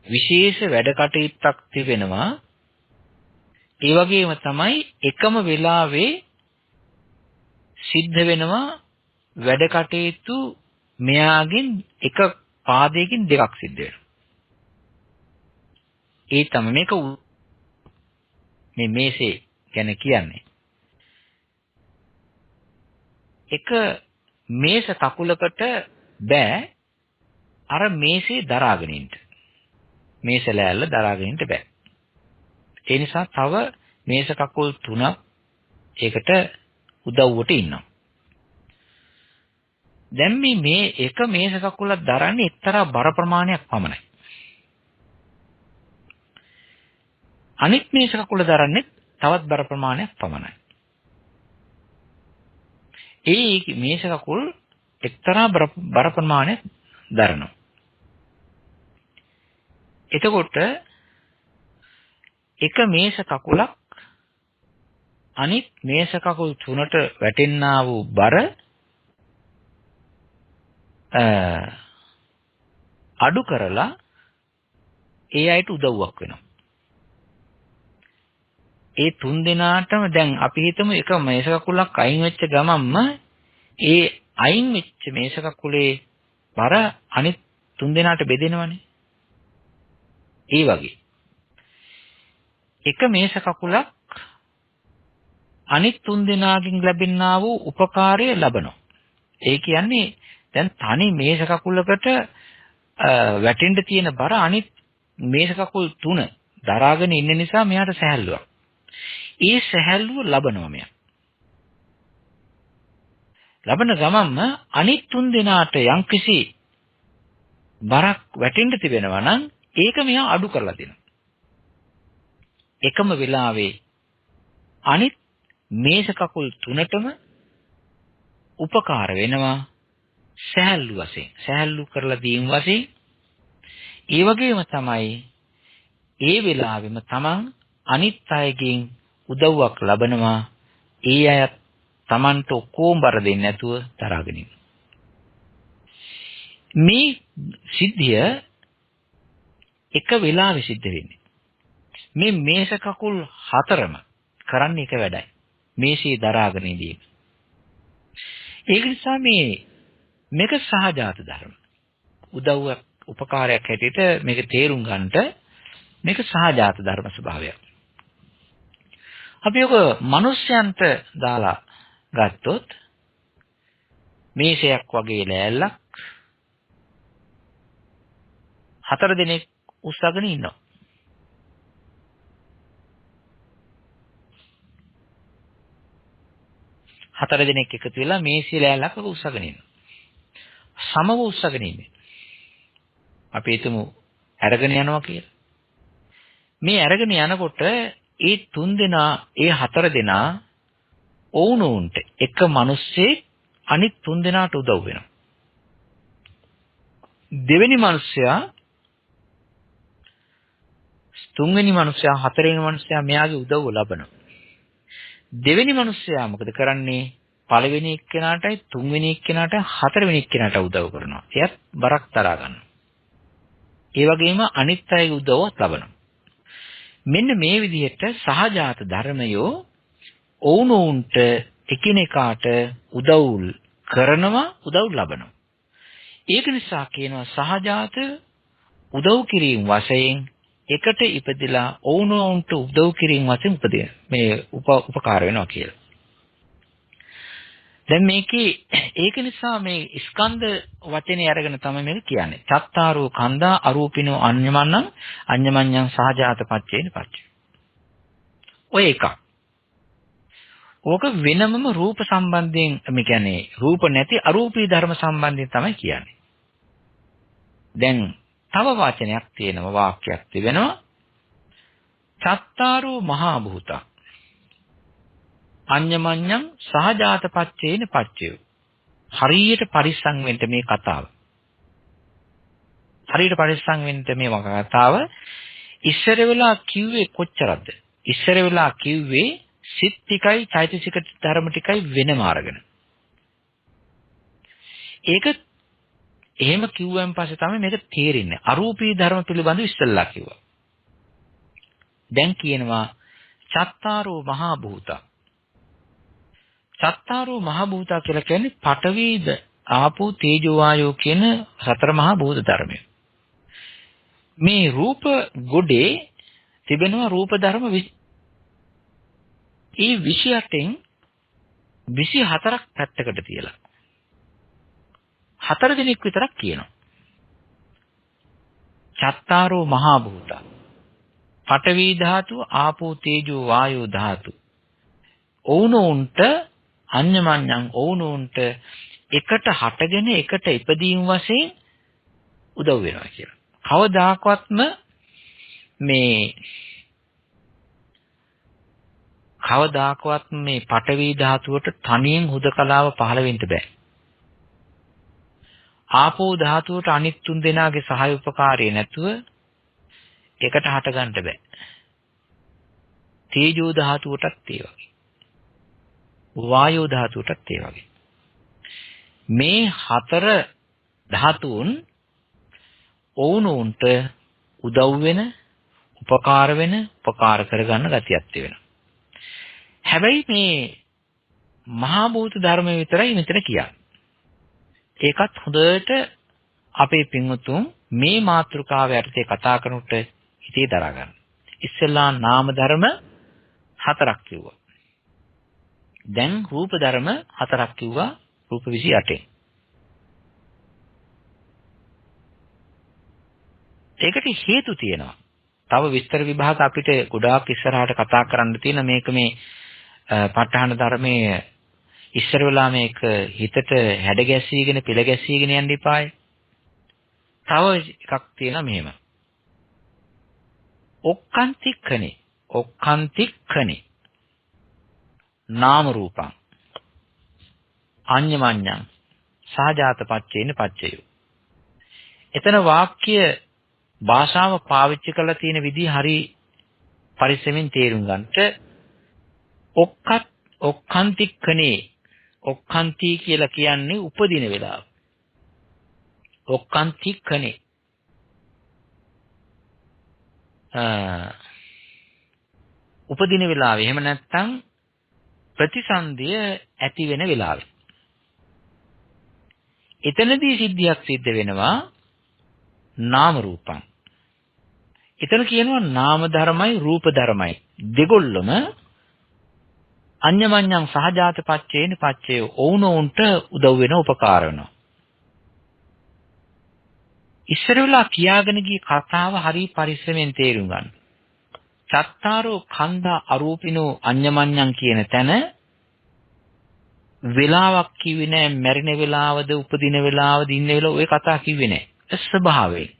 විශේෂ වැඩ කටයුත්තක් තිබෙනවා. ඒ වගේම තමයි එකම වෙලාවේ සිද්ධ වෙනවා වැඩ කටයුතු මෙයාගෙන් එක පාදයකින් දෙකක් සිද්ධ වෙනවා. ඒ තමයි මේක මේ මේසේ ගැන කියන්නේ. එක මේස කකුලකට බෑ අර මේසේ දරාගෙන ඉන්න. මේස ලෑල්ල දරාගෙන ඉන්න බෑ. ඒ නිසා තව මේස කකුල් තුනක් ඒකට උදව්වට ඉන්නවා. දැන් මේ එක මේස කකුලක් දරන්නේ එක්තරා බර ප්‍රමාණයක් පමණයි. අනිත් මේස කකුල දරන්නේ තවත් බර ප්‍රමාණයක් පමණයි. ඒ මේස කකුල් එක්තරා බර ප්‍රමාණයක් දරනවා. එතකොට එක මේස කකුලක් අනිත් මේස කකුල් තුනට වැටෙන්නා වූ බර අඩු කරලා ඒ අයට උදව්වක් වෙනවා. ඒ තුන් දෙනාටම දැන් අපි හිතමු එක මේස කකුලක් අයින් වෙච්ච ගමන්ම ඒ අයින් වෙච්ච මේස කකුලේ බර අනිත් තුන් දෙනාට බෙදෙනවනේ. ඒ වගේ එක මේස කකුලක් අනිත් තුන් දෙනාගෙන් ලැබෙනා වූ උපකාරය ලබනවා. ඒ කියන්නේ දැන් තනි මේස කකුලකට වැටෙන්න තියෙන බර අනිත් මේස කකුල් තුන දරාගෙන ඉන්න නිසා මෙයාට සැහැල්ලුවක්. ඒ සැහැල්ලුව ලබනවා මෙයා. ලබන ගමන්ම අනිත් තුන් දෙනාට යම්කිසි බරක් වැටෙන්න තිබෙනවා නම් ඒක මෙයා අඩු කරලා දෙනවා. එකම වෙලාවේ අනිත් මේස කකුල් තුනටම උපකාර වෙනවා සැහැල්ලු වශයෙන්. සැහැල්ලු කරලා දීම් වශයෙන්. ඒ වගේම තමයි ඒ වෙලාවෙම තමන් අනිත් අයගෙන් උදව්වක් ලබනවා. ඒ අය තමන්ට ඔක්කොම බර දෙන්නේ නැතුව දරාගෙන ඉන්න. මේ සිද්ධිය එක වෙලාවෙ සිද්ධ වෙන්නේ. මේ මේස කකුල් හතරම කරන්නේ එක වැඩයි. මේසේ දරාගෙන ඉඳීම. ඒක නිසා මේක සහජාත ධර්ම. උදව්වක් උපකාරයක් හැටියට මේක තේරුම් ගන්නට මේක සහජාත ධර්ම ස්වභාවයක්. අපි ඔක මිනිස්යන්ට දාලා ගත්තොත් මේසයක් වගේ ලෑල්ලක් හතර දෙනෙක් උස්සගෙන ඉන්නවා. හතර දෙනෙක් එකතු වෙලා මේසෙ ලෑල්ලක් උස්සගෙන ඉන්නවා. සමව උස්සගෙන ඉන්නේ. අපි හිතමු අරගෙන යනවා කියලා. මේ අරගෙන යනකොට ඒ තුන් දෙනා ඒ හතර දෙනා ඔවුනොවුන්ට එක මිනිස්සේ අනිත් තුන් දෙනාට උදව් වෙනවා. දෙවෙනි මිනිස්සයා තුන්වෙනි මිනිස්සයා හතරවෙනි මිනිස්සයා මෙයාගේ උදව්ව ලබනවා. දෙවෙනි මිනිස්සයා මොකද කරන්නේ? පළවෙනි එක්කෙනාටයි තුන්වෙනි එක්කෙනාටයි හතරවෙනි එක්කෙනාට උදව් කරනවා. එයත් බරක් තරහා ගන්නවා. ඒ වගේම අනිත් අයගේ උදව්වත් ලබනවා. මෙන්න මේ විදිහට සහජාත ධර්මයෝ ඔවුනොවුන්ට එකිනෙකාට උදව් කරනවා, උදව් ලබනවා. ඒක නිසා කියනවා සහජාත උදව් කිරීම වශයෙන් එකට ඉපදිලා ඔවුනොවුන්ට උදව් කිරීම වශයෙන් උපදින මේ උපකාර වෙනවා කියලා. දැන් මේකේ ඒක නිසා මේ ස්කන්ධ වචනේ අරගෙන තමයි මේක කියන්නේ. චත්තාරෝ කන්දා අරූපිනෝ අඤ්ඤමන්නං අඤ්ඤමඤ්ඤං සහජාත පච්චේන පච්චේ. ඔය එක. ඕක වෙනමම රූප සම්බන්ධයෙන් මේ කියන්නේ රූප නැති අරූපී ධර්ම සම්බන්ධයෙන් තමයි කියන්නේ. දැන් තව වචනයක් තියෙනවා, වාක්‍යයක් තිබෙනවා. චත්තාරෝ මහා භූතං අඤ්ඤමඤ්ඤං සහජාත පච්චේන පච්චයෝ. හරියට පරිස්සම් වෙන්න මේ කතාව. හරියට පරිස්සම් වෙන්න මේ කතාව. ඉස්සර වෙලා කිව්වේ කොච්චරද? ඉස්සර වෙලා කිව්වේ සිත් ටිකයි චෛතසික ධර්ම ටිකයි වෙනම අරගෙන. ඒක එහෙම කිව්වන් පස්සේ තමයි මේක තේරෙන්නේ. අරූපී ධර්ම පිළිබඳව ඉස්සෙල්ලා කිව්වා. දැන් කියනවා චත්තාරෝ මහා භූතං. චත්තාරෝ මහා භූතා කියලා කියන්නේ පඨවි, ආපෝ, තේජෝ, වායෝ කියන සතර මහා භූත ධර්මය. මේ රූප ගොඩේ තිබෙනවා රූප ධර්ම ඒ 28න් 24ක් පැත්තකට තියලා 4 දිනක් විතරක් කියනවා. චත්තාරෝ මහා භූතා. පඨවි ධාතු, ආපෝ, තේජෝ, වායෝ ධාතු. ඔවුනොන්ට අඤ්ඤමඤ්ඤං ඔවුනොන්ට එකට හටගෙන එකට ඉපදීම වශයෙන් උදව් වෙනවා කියලා. කවදාකවත්ම මේ කවදාකවත් මේ පඨවි ධාතුවට තනියෙන් හුදකලාව පහළ වෙන්න බෑ. ආපෝ ධාතුවට අනිත් තුන් දෙනාගේ සහාය උපකාරය නැතුව එකට හට ගන්න බෑ. තේජෝ ධාතුවටත් ඒ වගේ. වායෝ ධාතුවටත් ඒ වගේ. මේ හතර ධාතුන් ඔවුනොන්ට උදව් වෙන, උපකාර වෙන, උපකාර කරගන්න ගතියක් තියෙනවා. හැබැයි මේ මහා භූත ධර්ම විතරයි මෙතන කියන්නේ. ඒකත් හොඳට අපේ පින්වතුන් මේ මාතෘකාව යටතේ කතා කරනකොට හිතේ දරා ගන්න. ඉස්සෙල්ලා නාම ධර්ම 4ක් කිව්වා. දැන් රූප ධර්ම 4ක් කිව්වා රූප 28. ඒකට හේතු තියෙනවා. තව විස්තර විභාග අපිට ගොඩාක් ඉස්සරහට කතා කරන්න තියෙන මේක මේ ප ဋ ාහන ධර්මයේ ඉස්සර වෙලා මේක හිතට හැඩ ගැස්සීගෙන පිළ ගැස්සීගෙන යන්න එපායි. තව එකක් තියෙනවා මෙහෙම. ඔක්කාන්තික්ඛනේ නාම රූපං අඤ්ඤමඤ්ඤං සහජාත පච්චේන පච්චයෝ. එතන වාක්‍ය භාෂාව පාවිච්චි කරලා තියෙන විදිහ හරි පරිස්සමෙන් තේරුම් ගන්නට. ඔක්කාන්තික්ඛනේ ඔක්කාන්ති කියලා කියන්නේ උපදින වෙලාව. ඔක්කාන්තික්ඛනේ උපදින වෙලාවේ එහෙම නැත්නම් ප්‍රතිසන්දිය ඇති වෙන වෙලාවේ. එතනදී සිද්ධියක් සිද්ධ වෙනවා නාම රූපං. එතන කියනවා නාම ධර්මයි රූප ධර්මයි දෙගොල්ලම අඤ්ඤමඤ්ඤං සහජාත පච්චේන පච්චේ ඔවුනොන්ට උදව් වෙන උපකාර වෙනවා. ඉස්සර වෙලා කියාගෙන ගිය කතාව හරි පරිස්සමෙන් තේරුම් ගන්න. චත්තාරෝ කන්දා අරූපිනෝ අඤ්ඤමඤ්ඤං කියන තැන වෙලාවක් කිව්වේ නෑ. මැරෙන වෙලාවද උපදින වෙලාවද ඉන්න වෙලාව ඔය කතා කිව්වේ නෑ. ඒ ස්වභාවයෙන්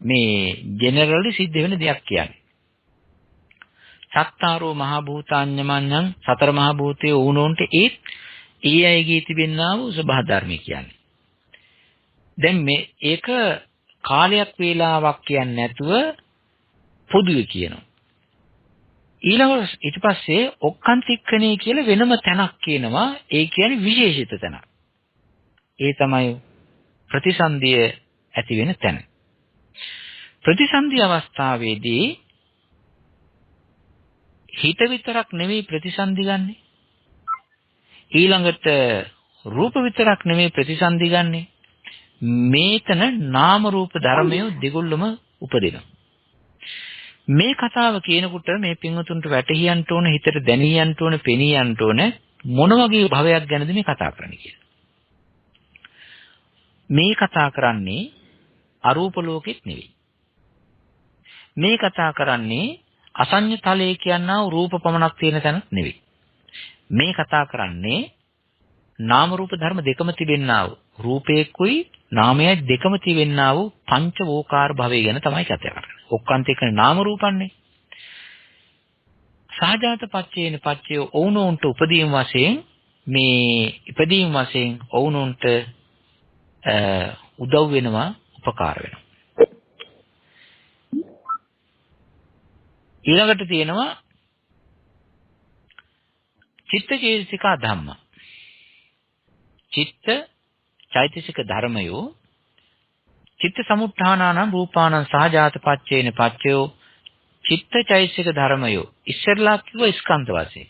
මේ ජෙනරලි සිද්ධ වෙන දෙයක් කියන්නේ. චත්තාරෝ මහා භූතාඤ්ඤමඤ්ඤං සතර මහා භූතයේ වුණොන්ට ඒ අයගේ තිබෙනා වූ ස්වභාව ධර්ම කියන්නේ. දැන් මේ ඒක කාලයක් වේලාවක් කියන්නේ නැතුව පොදුවේ කියනවා. ඊළඟට ඊට පස්සේ ඔක්කාන්තික්ඛනේ කියලා වෙනම තැනක් කියනවා. ඒ කියන්නේ විශේෂිත තැනක්. ඒ තමයි ප්‍රතිසන්දිය ඇති වෙන තැන. ප්‍රතිසන්දි අවස්ථාවේදී හිත විතරක් නෙමෙයි ප්‍රතිසන්දි ගන්නෙ. ඊළඟට රූප විතරක් නෙමෙයි ප්‍රතිසන්දි ගන්නෙ. මේතන නාම රූප ධර්මය දෙගොල්ලම උපදිනවා. මේ කතාව කියනකොට මේ පින්වතුන්ට වැටහියන්න ඕන, හිතට දැනියන්න ඕන, පෙනියන්න ඕන මොන වගේ භවයක් ගැනද මේ කතා කරන්නේ කියලා. මේ කතා කරන්නේ අරූප ලෝකෙත් නෙවෙයි. මේ කතා කරන්නේ අසඤ්ඤ තලයේ කියනා රූප පමණක් තියෙන තැන නෙවෙයි. මේ කතා කරන්නේ නාම රූප ධර්ම දෙකම තිබෙන්නා වූ රූපේකුයි නාමයයි දෙකම තිබෙන්නා වූ පංච වෝකාර භවය ගැන තමයි කතා කරන්නේ. ඔක්කාන්තික නාම රූපන්නේ. සහජාත පච්චේන පච්චය ඔවුනොන්ට උපදීන් වශයෙන් මේ ඉපදීන් වශයෙන් ඔවුනොන්ට උදව් වෙනවා, උපකාර වෙනවා. ඊළඟට තියෙනවා චිත්තචෛතසික ධම්ම. චිත්ත චෛතසික ධර්මයෝ චිත්ත සමුත්ථානානම් රූපානම් සහජාත පච්චේන පච්චයෝ චිත්ත චෛතසික ධර්මයෝ ඉස්සරලා කිව්ව ස්කන්ධ වශයෙන්.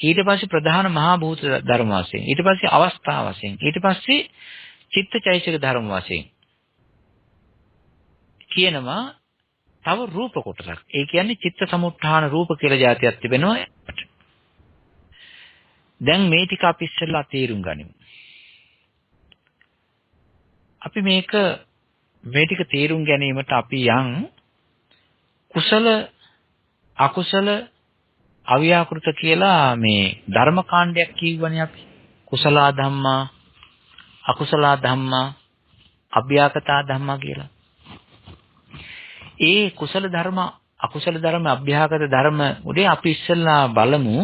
ඊට පස්සේ ප්‍රධාන මහා භූත ධර්ම වශයෙන්. ඊට පස්සේ අවස්ථා වශයෙන්. ඊට පස්සේ චිත්ත චෛතසික ධර්ම වශයෙන්. කියනවා තව රූප කොටසක්. ඒ කියන්නේ චිත්ත සමුත්ථාන රූප කියලා જાතියක් තිබෙනවා. දැන් මේ ටික අපි ඉස්සෙල්ලා තේරුම් ගනිමු. අපි මේ ටික තේරුම් ගැනීමට අපි යම් කුසල අකුසල අව්‍යාකෘත කියලා මේ ධර්ම කාණ්ඩයක් කියවනේ අපි. කුසල ධම්මා අකුසල ධම්මා අභ්‍යාකතා ධම්මා කියලා. ඒ කුසල ධර්ම අකුසල ධර්ම අභ්‍යාගත ධර්ම උදේ අපි ඉස්සෙල්ලා බලමු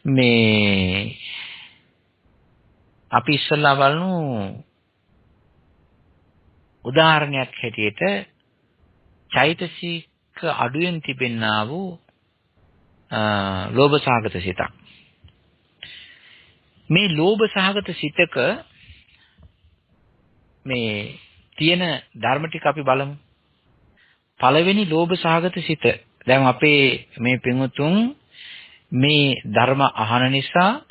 මේ අපි ඉස්සෙල්ලා බලමු උදාහරණයක් හැටියට චෛතසික අඩුවෙන් තිබෙන්නා වූ ලෝභ සහගත සිතක්. මේ ලෝභ සහගත සිතක මේ තියෙන ධර්ම ටික අපි බලමු. පළවෙනි ලෝභ සහගත සිත. දැන් අපේ මේ පින්වුතුන් මේ ධර්ම අහන නිසා,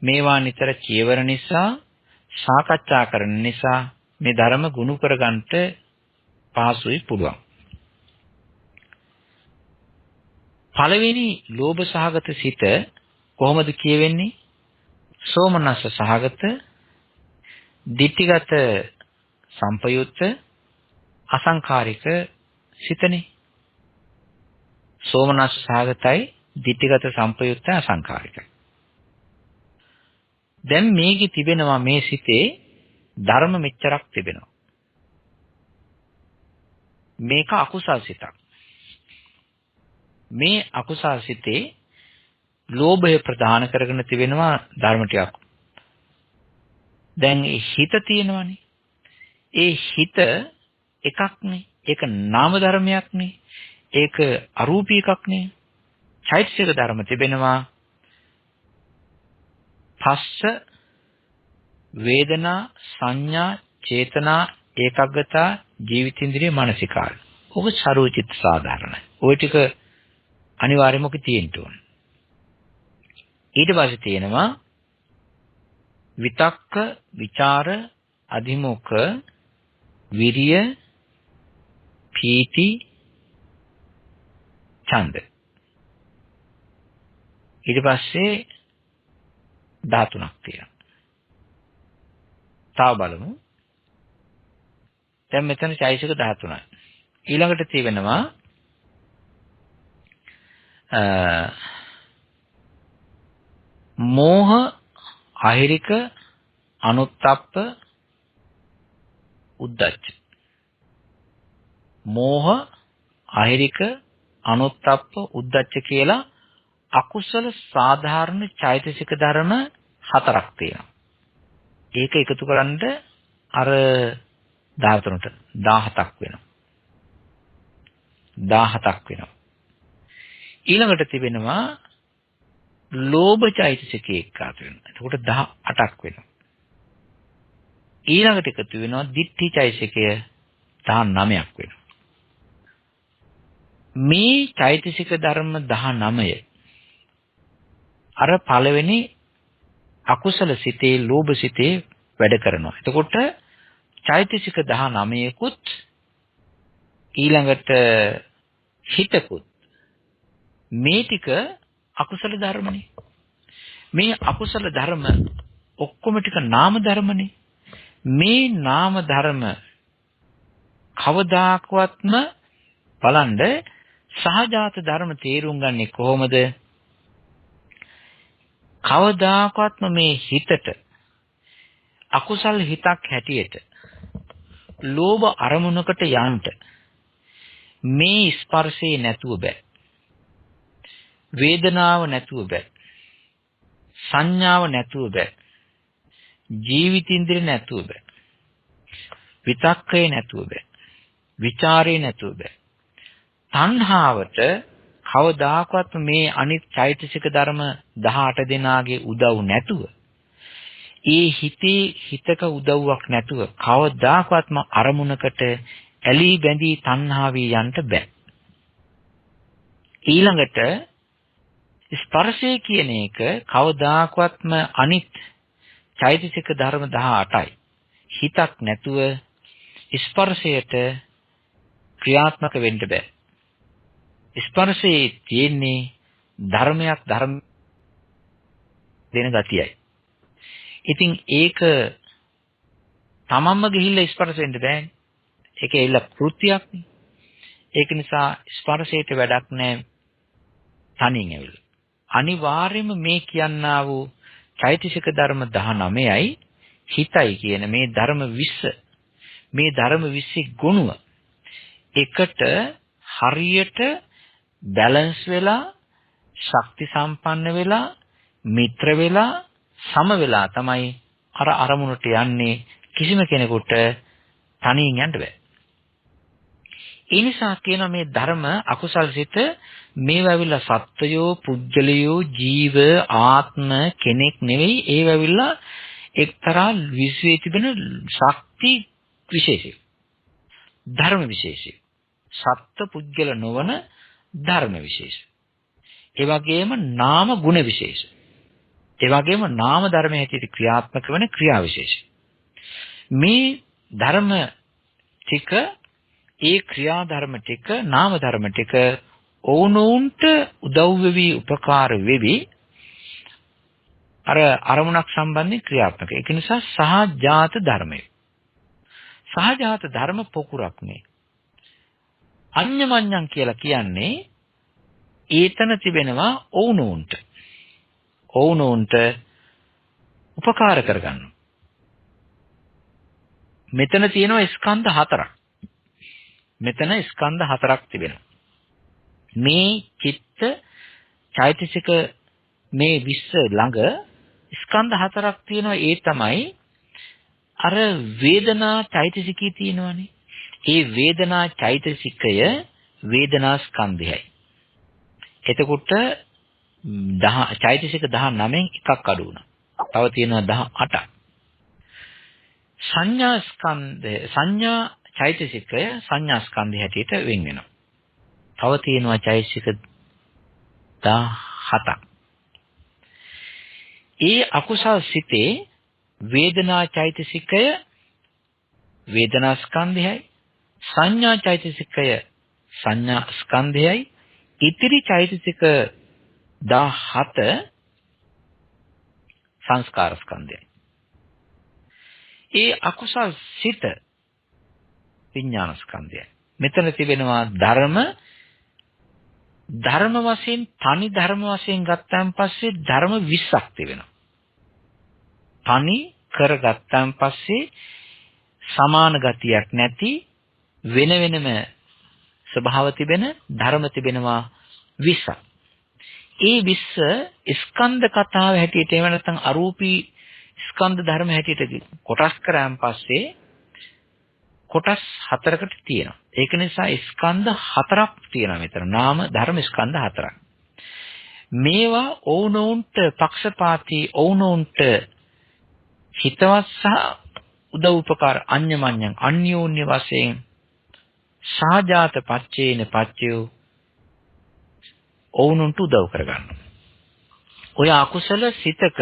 මේවා නිතර කියවන නිසා, සාකච්ඡා කරන නිසා මේ ධර්ම ගුණ කරගන්නට පහසුයි පුළුවන්. පළවෙනි ලෝභ සහගත සිත කොහොමද කියවෙන්නේ? සෝමනස්ස සහගත, ditthිගත සම්පයුත්ත, අසංඛාරික සිතනේ. සෝමනස්ස සහගතයි, ditthිගත සම්පයුත්ත, අසංඛාරිකයි. දැන් මේකේ තිබෙනවා මේ සිතේ ධර්ම මෙච්චරක් තිබෙනවා. මේක අකුසල් සිතක්. මේ අකුසල් සිතේ ලෝභය ප්‍රධාන කරගෙන තිබෙනවා ධර්ම ටිකක්. දැන් හිත තියෙනවනේ. ඒ හිත එකක්නේ. ඒක නාම ධර්මයක්නේ. ඒක අරූපී එකක්නේ. චෛතසික ධර්ම තිබෙනවා. පස්ස, වේදනා, සංඥා, චේතනා, ඒකග්ගතා, ජීවිතේන්ද්‍රිය, මානසිකාර. ඔබ සරුවචිත්ත සාධාරණයි. ওই ටික අනිවාර්යයෙන්ම ඔක තියෙන්න ඕන. ඊට පස්සේ තියෙනවා විතක්ක, විචාර, අධිමොක්ඛ, විරිය, පීති, ඡන්ද. ඊට පස්සේ 13ක් තියෙනවා. තව බලමු. දැන් මෙතන චෛතසික 13යි. ඊළඟට තියෙනවා මෝහ, අහිරික, අනුත්තප්ප, උද්ධච්ච. මෝහ, අහිරික, අනුත්තප්ප, උද්ධච්ච කියලා අකුසල සාධාරණ චෛතසික ධර්ම 4ක් තියෙනවා. ඒක එකතු කරන්ද අර 13ට 17ක් වෙනවා. 17ක් වෙනවා. ඊළඟට තිබෙනවා ලෝභ චෛතසිකේ එක්කාසු වෙනවා. එතකොට 18ක් වෙනවා. ඊළඟට එකතු වෙනවා ditthi චෛතසිකය 19ක් වෙනවා. මේ චෛතසික ධර්ම 19 අර පළවෙනි අකුසල සිතේ ලෝභ සිතේ වැඩ කරනවා. එතකොට චෛතසික 19කුත් ඊළඟට හිතකුත් මේ ටික අකුසල ධර්මනේ. මේ අකුසල ධර්ම ඔක්කොම ටික නාම ධර්මනේ. මේ නාම ධර්ම කවදාකවත්ම බලන්න සහජාත ධර්ම තේරුම් ගන්නේ කොහොමද? කවදාකවත්ම මේ හිතට අකුසල් හිතක් හැටියට ලෝභ අරමුණකට යන්න මේ ස්පර්ශේ නැතුව බෑ. වේදනාව නැතුව බෑ. සංඥාව නැතුව බෑ. ජීවිතින්ද්‍රිය නැතුව බෑ. විතක්කේ නැතුව බෑ. විචාරේ නැතුව බෑ. තණ්හාවට කවදාකවත් මේ අනිත් චෛතසික ධර්ම 18 දෙනාගේ උදව් නැතුව, ඒ හිතේ හිතක උදව්වක් නැතුව කවදාකවත්ම අරමුණකට ඇලී බැඳී තණ්හාවේ යන්න බෑ. ඊළඟට ස්පර්ශය කියන එක කවදාකවත්ම අනිත් චෛතසික ධර්ම 18යි. හිතක් නැතුව ස්පර්ශයට ක්‍රියාත්මක වෙන්න බෑ. ස්පර්ශයේ තියෙන්නේ ධර්මයක් ධර්ම දෙන ගතියයි. ඉතින් ඒක තමන්ම ගිහිල්ලා ස්පර්ශ වෙන්න බෑනේ. ඒක එල්ල කෘත්‍යයක්නේ. ඒක නිසා ස්පර්ශයට වැඩක් නැහැ තනියෙන් ඇවිල්ලා. අනිවාර්යයෙන්ම මේ කියන්නා වූ චෛතසික ධර්ම 19යි හිතයි කියන මේ ධර්ම 20 මේ ධර්ම 20 ගුණය එකට හරියට බැලන්ස් වෙලා ශක්ති සම්පන්න වෙලා මිත්‍ර වෙලා සම වෙලා තමයි අර අරමුණට යන්නේ. කිසිම කෙනෙකුට තනියෙන් යන්න බෑ. ඒ නිසා කියන මේ ධර්ම අකුසල් සිත මේව ඇවිල්ලා සත්වයෝ පුජ්‍යලයෝ ජීව ආත්ම කෙනෙක් නෙවෙයි. ඒව ඇවිල්ලා එක්තරා විශ්වයේ තිබෙන ශක්ති විශේෂය. ධර්ම විශේෂය. සත්ත්ව පුජ්‍යල නොවන ධර්ම විශේෂ. ඒ වගේම නාම ගුණ විශේෂ. ඒ වගේම නාම ධර්ම හැටියට ක්‍රියාත්මක වන ක්‍රියා විශේෂ. මේ ධර්ම ටික ඒ ක්‍රියා ධර්ම ටික නාම ධර්ම ටික ඕනෝන්ට උදව් වෙවි උපකාර වෙවි අර අරමුණක් සම්බන්ධයෙන් ක්‍රියාත්මක. ඒක නිසා සහජාත ධර්මය. සහජාත ධර්ම පොකුරක් නේ. අඤ්ඤමඤ්ඤං කියලා කියන්නේ ඒතන තිබෙනවා ඕනෝන්ට. ඕනෝන්ට උපකාර කරගන්න. මෙතන තියෙනවා ස්කන්ධ හතරක්. මෙතන ස්කන්ධ හතරක් තිබෙනවා. මේ චිත්ත චෛතසික මේ විස්ස ළඟ ස්කන්ධ හතරක් තියෙනවා. ඒ තමයි අර වේදනා චෛතසිකී තියෙනවානේ. ඒ වේදනා චෛතසිකය වේදනා ස්කන්ධයයි. එතකොට චෛතසික 19න් එකක් අඩු වුණා. තව තියෙනවා 18ක්. සංඥා ස්කන්ධය සංඥා චෛතසිකය සංඥා ස්කන්ධය හැටියට වෙන් වෙනවා. තව තියෙනවා චෛතසික 17ක්. ඒ අකුසල් සිතේ වේදනා චෛතසිකය වේදනා ස්කන්ධයයි සංඥා චෛතසිකය සංඥා ස්කන්ධයයි ඉතිරි චෛතසික 17 සංස්කාර ස්කන්ධයයි. ඒ අකුසල් සිත විඥාන ස්කන්ධයයි. මෙතන තිබෙනවා ධර්ම වශයෙන් තනි ධර්ම වශයෙන් ගත්තාන් පස්සේ ධර්ම 20ක් තිබෙනවා. තනි කරගත්තාන් පස්සේ සමාන ගතියක් නැති වෙන වෙනම ස්වභාව තිබෙන ධර්ම තිබෙනවා 20ක්. ඒ 20 ස්කන්ධ කතාව හැටියට එහෙම නැත්නම් අරූපී ස්කන්ධ ධර්ම හැටියට කොටස් කරාන් පස්සේ කොටස් 4කට තියෙනවා. ඒක නිසා ස්කන්ධ 4ක් තියෙනවා මෙතන. නාම ධර්ම ස්කන්ධ 4ක්. මේවා ඕනෝන්ට පක්ෂපාතී ඕනෝන්ට හිතවත් සහ උදව් උපකාර අඤ්ඤමඤ්ඤං අන්‍යෝන්‍ය වශයෙන් සහජාත පච්චේන පච්චයෝ ඕනොන්ට උදව් කරගන්නවා. ඔය අකුසල සිතක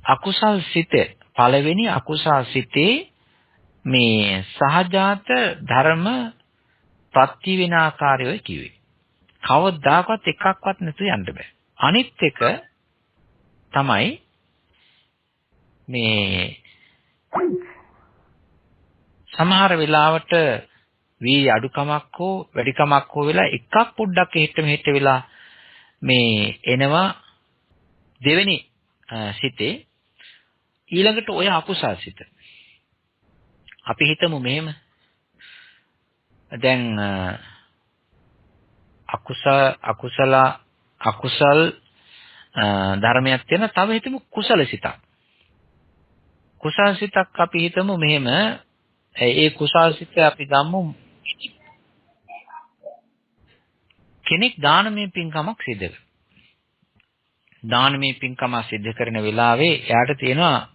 අකුසල් සිත පළවෙනි අකුසල් සිතේ මේ සහජාත ධර්ම ප්‍රති වෙන ආකාරය කිව්වේ. කවදාකවත් එකක්වත් නැතුව යන්න බෑ. අනිත් එක තමයි මේ සමහර වෙලාවට වී අඩුකමක් හෝ වැඩිකමක් හෝ වෙලා එකක් පොඩ්ඩක් එහෙට මෙහෙට වෙලා මේ එනවා දෙවෙනි සිතේ ඊළඟට ඔය අකුසල් සිත. අපි හිතමු මෙහෙම. දැන් අකුසල් ධර්මයක් තියෙන තව හිතමු කුසල සිතක්. කුසල සිතක් අපි හිතමු මෙහෙම. ඒ කුසල සිත අපි ගමු කෙනෙක් දානමය පින්කමක් සිදු කරනවා. දානමය පින්කම සිදු කරන වෙලාවේ එයාට තියෙනවා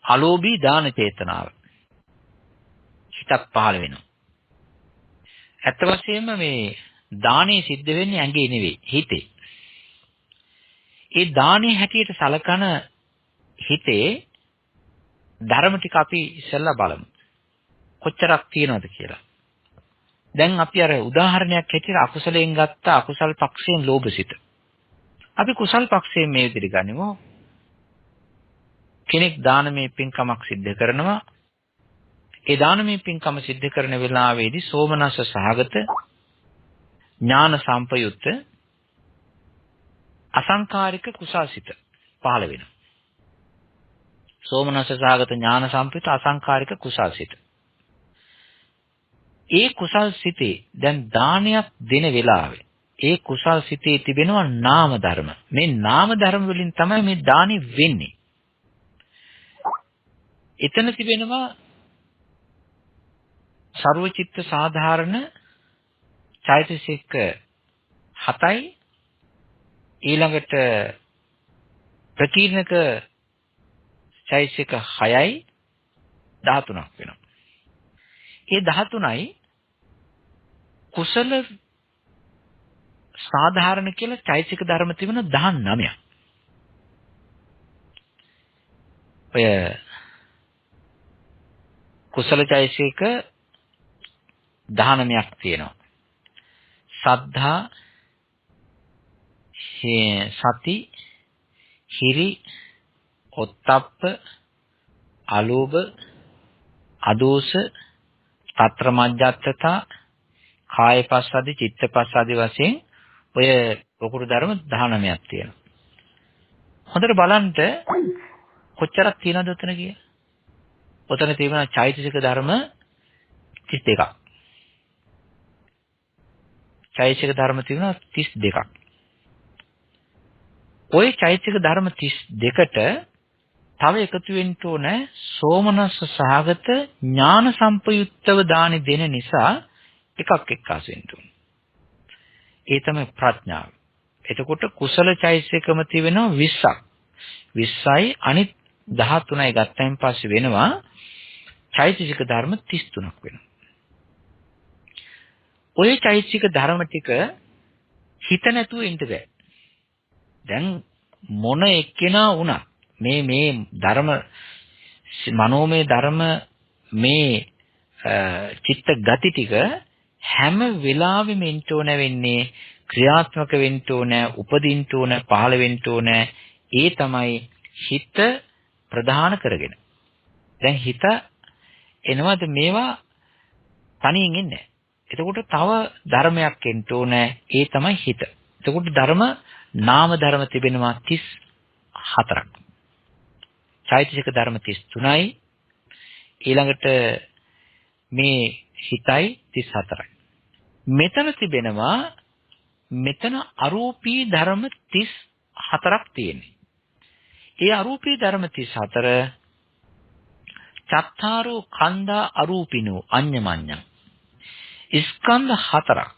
අලෝභී දාන චේතනාව. හිතක් පහළ වෙනවා. ඇත්ත වශයෙන්ම මේ දානේ සිද්ධ වෙන්නේ ඇඟේ නෙවෙයි හිතේ. ඒ දානේ හැටියට සලකන හිතේ ධර්ම ටික අපි ඉස්සෙල්ලා බලමු. කොච්චරක් තියෙනවද කියලා. දැන් අපි අර උදාහරණයක් හැටියට අකුසලයෙන් ගත්ත අකුසල් පක්ෂයෙන් ලෝභසිත. අපි කුසල් පක්ෂයෙන් මේ විදිහට ගනිමු. කෙනෙක් දානමය පින්කමක් සිද්ධ කරනවා. ඒ දානමය පින්කම සිද්ධ කරන වෙලාවේදී සෝමනස්ස සහගත ඥාන සම්පයුක්ත අසංකාරික කුසල්සිත පහළ වෙනවා. සෝමනස්ස සහගත ඥාන සම්පයුක්ත අසංකාරික කුසල්සිත. ඒ කුසල් සිතේ දැන් දානයක් දෙන වෙලාවේ ඒ කුසල් සිතේ තිබෙනවා නාම ධර්ම. මේ නාම ධර්ම වලින් තමයි මේ දානි වෙන්නේ. එතන තිබෙනවා සර්වචිත්ත සාධාරණ චෛතසික 7යි ඊළඟට ප්‍රකීර්ණක චෛතසික 6යි 13ක් වෙනවා. ඒ 13යි කුසල සාධාරණ කියලා චෛතසික ධර්ම තිබෙන 19ක්. ඔය කුසල චෛතසික 19ක් තියෙනවා. සද්ධා, සති, හිරි, ඔත්තප්ප, අලෝභ, අදෝස, తත්‍ර මජ්ජත්තතා, කායපස්සද්ධි, චිත්තපස්සද්ධි වශයෙන් ඔය පොකුරු ධර්ම 19ක් තියෙනවා. හොඳට බලන්න කොච්චරක් තියෙනවද උතන කියලා. උතන තියෙන චෛතසික ධර්ම 32ක්. චෛතසික ධර්ම තියෙනවා 32ක්. ওই චෛතසික ධර්ම 32ට තව එකතු වෙන්න ඕනේ සෝමනස්ස සහගත ඥාන සම්පයුක්තව දානි දෙන නිසා එකක් එක්කාසු වෙන්න ඕනේ. ඒ තමයි ප්‍රඥාව. එතකොට කුසල චෛතසිකම තියෙනවා 20ක්. 20යි අනිත් 13යි ගත්තයින් පස්සේ වෙනවා චෛතසික ධර්ම 33ක් වෙනවා. ඔය චෛතසික ධර්ම ටික හිත නැතුව ඉන්න බෑ. දැන් මොන එක්කෙනා වුණත් මේ ධර්ම මනෝමය ධර්ම මේ චිත්ත ගති ටික හැම වෙලාවෙම ඉන්න ඕන වෙන්නේ ක්‍රියාත්මක වෙන්න ඕන, උපදින්න ඕන, පහළ වෙන්න ඕන. ඒ තමයි හිත ප්‍රධාන කරගෙන. දැන් හිත එනවාද මේවා තනියෙන් ඉන්නේ. එතකොට තව ධර්මයක් එන්න ඕන. ඒ තමයි හිත. එතකොට ධර්ම නාම ධර්ම තිබෙනවා 34ක්. චෛතසික ධර්ම 33යි. ඊළඟට මේ හිතයි 34යි. මෙතන තිබෙනවා මෙතන අරූපී ධර්ම 34ක් තියෙනවා. ඒ අරූපී ධර්ම 34 චත්තාරෝ කන්දා අරූපිනෝ අඤ්ඤමඤ්ඤං ස්කන්ධ 4ක්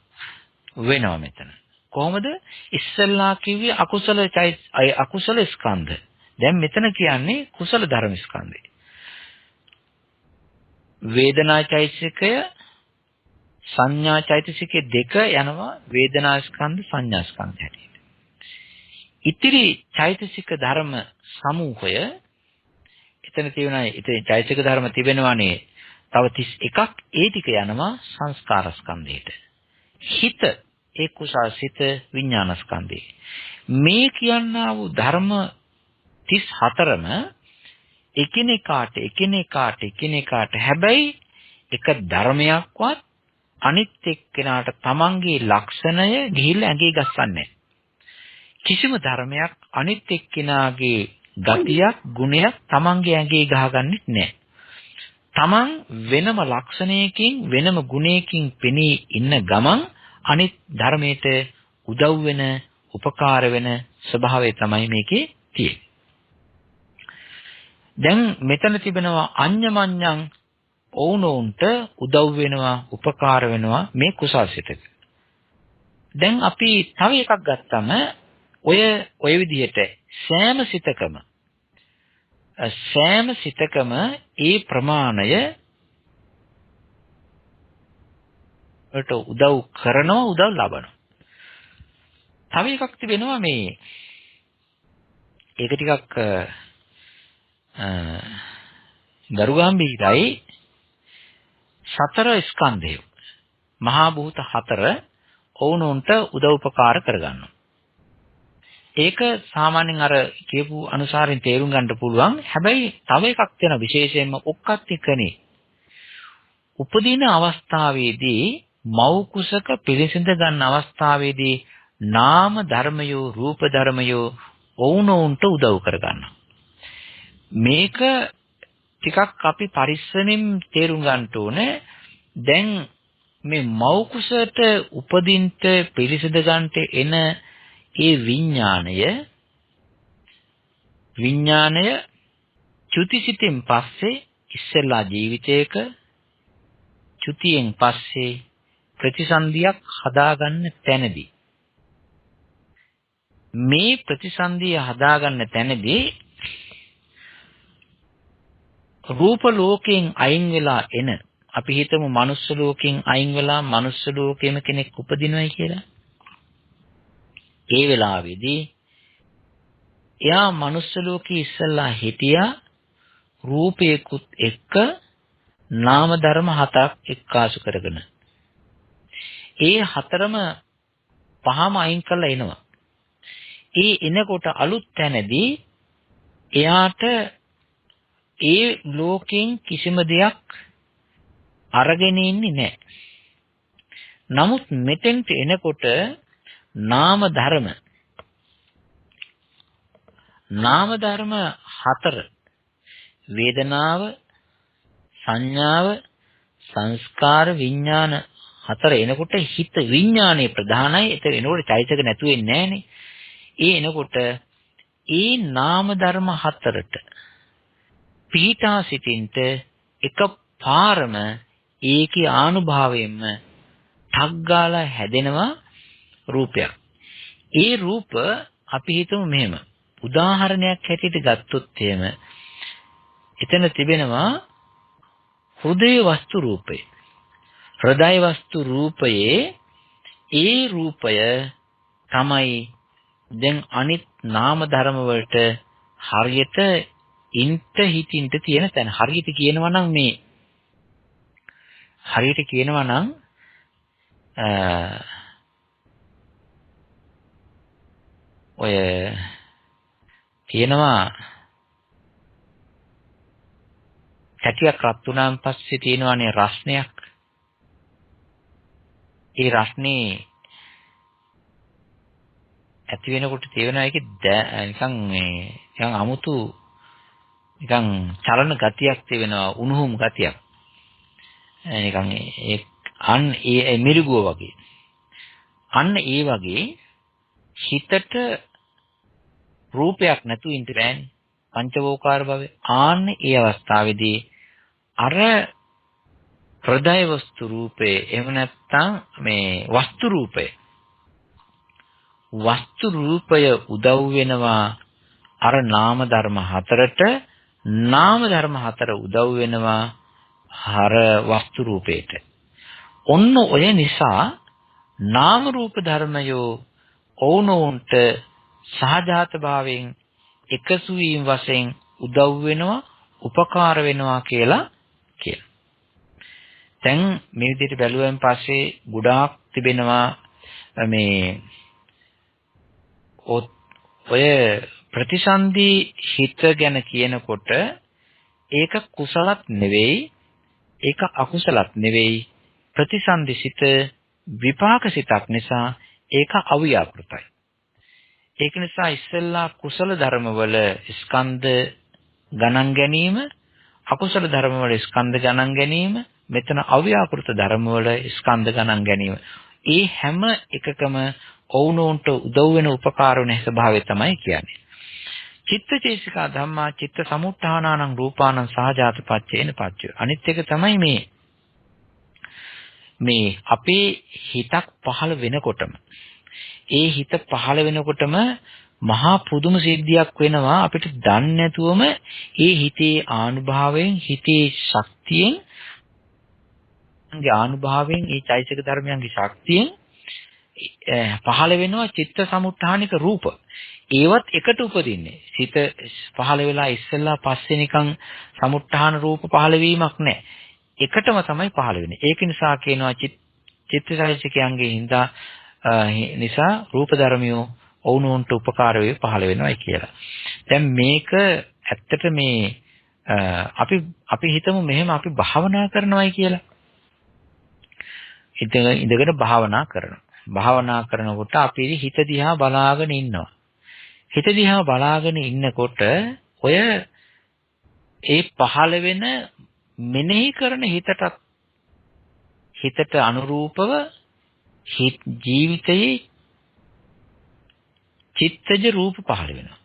වෙනවා මෙතන. කොහොමද? ඉස්සල්ලා කිව්වේ අකුසල ස්කන්ධ. දැන් මෙතන කියන්නේ කුසල ධර්ම ස්කන්ධය. වේදනා චෛතසිකය සංඥා චෛතසිකයේ දෙක යනවා වේදනා ස්කන්ධ සංඥා ස්කන්ධ හැටියට. ඉතිරි චෛතසික ධර්ම සමූහය එතන තියෙනවා. ඉතින් චෛතසික ධර්ම තිබෙනවානේ තව 31ක්. ඒ ටික යනවා සංස්කාර ස්කන්ධයට. හිත ඒ කුසල් සිත විඥාන ස්කන්ධය. මේ කියනා වූ ධර්ම 34ම එකිනෙකාට හැබැයි එක ධර්මයක්වත් අනිත් එක්කෙනාට තමන්ගේ ලක්ෂණය ගිහිල්ලා ඇඟේ ගස්සන්නේ කිසිම ධර්මයක් අනිත් එක්කෙනාගේ ගතියක් ගුණයක් තමන්ගේ ඇඟේ ගහගන්නෙත් නැහැ. තමන් වෙනම ලක්ෂණයකින් වෙනම ගුණයකින් පෙනී ඉන්න ගමන් අනිත් ධර්මයට උදව් වෙන උපකාර වෙන ස්වභාවය තමයි මේකේ තියෙන්නේ. දැන් මෙතන තිබෙනවා අඤ්ඤමඤ්ඤං ඕනෝන්ට උදව් වෙනවා උපකාර වෙනවා මේ කුසල්සිතක. දැන් අපි තව එකක් ගත්තම ඔය විදිහට සෑම සිතකම ඒ ප්‍රමාණය වලට උදව් කරනවා උදව් ලබනවා. තව එකක් තිබෙනවා මේ ඒක ටිකක් ගරුගාම්භීරයි. සතර ස්කන්ධය මහා භූත 4 ඔවුනොන්ට උදව් උපකාර කරගන්නවා. ඒක සාමාන්‍යයෙන් අර කියපු අනුසාරයෙන් තේරුම් ගන්න පුළුවන්. හැබැයි තව එකක් තියෙන විශේෂයෙන්ම ඔක්කත්තිකනේ. උපදින අවස්ථාවේදී මව් කුසක පිළිසිඳ ගන්න අවස්ථාවේදී නාම ධර්මයෝ රූප ධර්මයෝ ඔවුනොන්ට උදව් කරගන්නවා. මේක ටිකක් අපි පරිස්සමෙන් තේරුම් ගන්න ඕනේ. දැන් මේ මව් කුසට උපදින්ට පිරිසිඳ ගන්නට එන ඒ විඥාණය චුතිසිතෙන් පස්සේ ඉස්සෙල්ලා ජීවිතයක චුතියෙන් පස්සේ ප්‍රතිසන්දියක් හදාගන්න තැනදී මේ ප්‍රතිසන්දිය හදාගන්න තැනදී රූප ලෝකයෙන් අයින් වෙලා එන අපි හිතමු මනුස්ස ලෝකයෙන් අයින් වෙලා මනුස්ස ලෝකෙම කෙනෙක් උපදිනවයි කියලා. ඒ වෙලාවේදී එයා මනුස්ස ලෝකයේ ඉස්සලා හිටියා රූපයකුත් එක්ක නාම ධර්ම හතක් එක්කාසු කරගෙන. ඒ හතරම පහම අයින් කරලා එනවා. ඒ එනකොට අලුත් තැනදී එයාට ඒ ලෝකෙන් කිසිම දෙයක් අරගෙන ඉන්නේ නැහැ. නමුත් මෙතෙන්ට එනකොට නාම ධර්ම හතර වේදනාව සංඥාව සංස්කාර විඥාන හතර එනකොට හිත විඥානයේ ප්‍රධානයි. ඒක එනකොට චෛතසික නැතු වෙන්නේ නැහනේ. ඒ එනකොට ඒ නාම ධර්ම හතරට පිහිටා සිටින්ට එකපාරම ඒකේ ආනුභාවයෙන්ම ඨග්ගාලා හැදෙනවා රූපයක්. ඒ රූප අපි හිතමු මෙහෙම. උදාහරණයක් හැටියට ගත්තොත් එහෙම එතන තිබෙනවා හෘදය වස්තු රූපය. හෘදය වස්තු රූපයේ ඒ රූපය තමයි දැන් අනිත් නාම ධර්ම වලට හරියට හිතින්ට තියෙන තැන. හරියට කියනවා නම් ඔය කියනවා කැටියක් රත් වුණාන් පස්සේ තියෙනවානේ රස්නයක්. ඒ රස්නේ ඇති වෙනකොට තියෙනවා ඒකේ නිකන් අමුතු නිකන් චලන ගතියක් තියෙනවා, උණුහුම් ගතියක්. නිකන් ඒ මිරිගුව වගේ. අන්න ඒ වගේ හිතට රූපයක් නැතු ඉන්න බෑනේ. පංචවෝකාර භවයේ ආන්නේ ඒ අවස්ථාවේදී අර හෘදය වස්තු රූපේ එහෙම නැත්නම් මේ වස්තු රූපය උදව් වෙනවා අර නාම ධර්ම හතරට. නාම ධර්ම හතර උදව් වෙනවා අර වස්තු රූපේට. ඔන්න ඔය නිසා නාම රූප ධර්මයෝ ඔවුනොවුන්ට සහජාත භාවයෙන් එකසු වීම වශයෙන් උදව් වෙනවා, උපකාර වෙනවා කියලා කියනවා. දැන් මේ විදිහට බැලුවෙන් පස්සේ ගොඩාක් තිබෙනවා මේ ඔය ප්‍රතිසන්දි හිත ගැන කියනකොට ඒක කුසලත් නෙවෙයි, ඒක අකුසලත් නෙවෙයි. ප්‍රතිසන්දි සිත විපාක සිතක් නිසා ඒක අව්‍යාකෘතයි. ඒක නිසා ඉස්සෙල්ලා කුසල ධර්මවල ස්කන්ධ ගණන් ගැනීම, අකුසල ධර්මවල ස්කන්ධ ගණන් ගැනීම, මෙතන අව්‍යාකෘත ධර්මවල ස්කන්ධ ගණන් ගැනීම. ඒ හැම එකකම ඔවුනොන්ට උදව් වෙන උපකාර වෙන ස්වභාවය තමයි කියන්නේ. චිත්තචේසිකා ධම්මා චිත්ත සමුත්ථානානං රූපානං සහජාත පච්චේන පච්චය. අනිත් එක තමයි මේ අපේ හිතක් පහළ වෙනකොටම හිත පහළ වෙනකොටම මහා පුදුම සිද්ධියක් වෙනවා. අපිට දන්නේ නැතුවම ඒ හිතේ ආනුභාවයෙන්, හිතේ ශක්තියෙන්, ඒ චෛතසික ධර්මයන්ගේ ශක්තියෙන් පහළ වෙනවා චිත්ත සමුත්ථානික රූප. ඒවත් එකට උපදින්නේ. සිත පහළ වෙලා ඉස්සෙල්ලා පස්සේ නිකන් සමුත්ථාන රූප පහළ වීමක් නැහැ. එකටම තමයි පහළ වෙන්නේ. ඒක නිසා කියනවා චිත්තචෛතසිකයන්ගේ හින්දා නිසා රූප ධර්මියෝ ඔවුනොන්ට උපකාර වේ පහළ වෙනවායි කියලා. දැන් මේක ඇත්තට මේ අපි හිතමු මෙහෙම අපි භාවනා කරනවායි කියලා. ඉඳගෙන භාවනා කරනවා. භාවනා කරනකොට අපි හිත දිහා බලාගෙන ඉන්නවා. හිත දිහා බලාගෙන ඉන්නකොට ඔය ඒ පහළ වෙන මෙනෙහි කරන හිතටත් හිතට අනුරූපව ජීවිතයේ චිත්තජ රූප පහළ වෙනවා.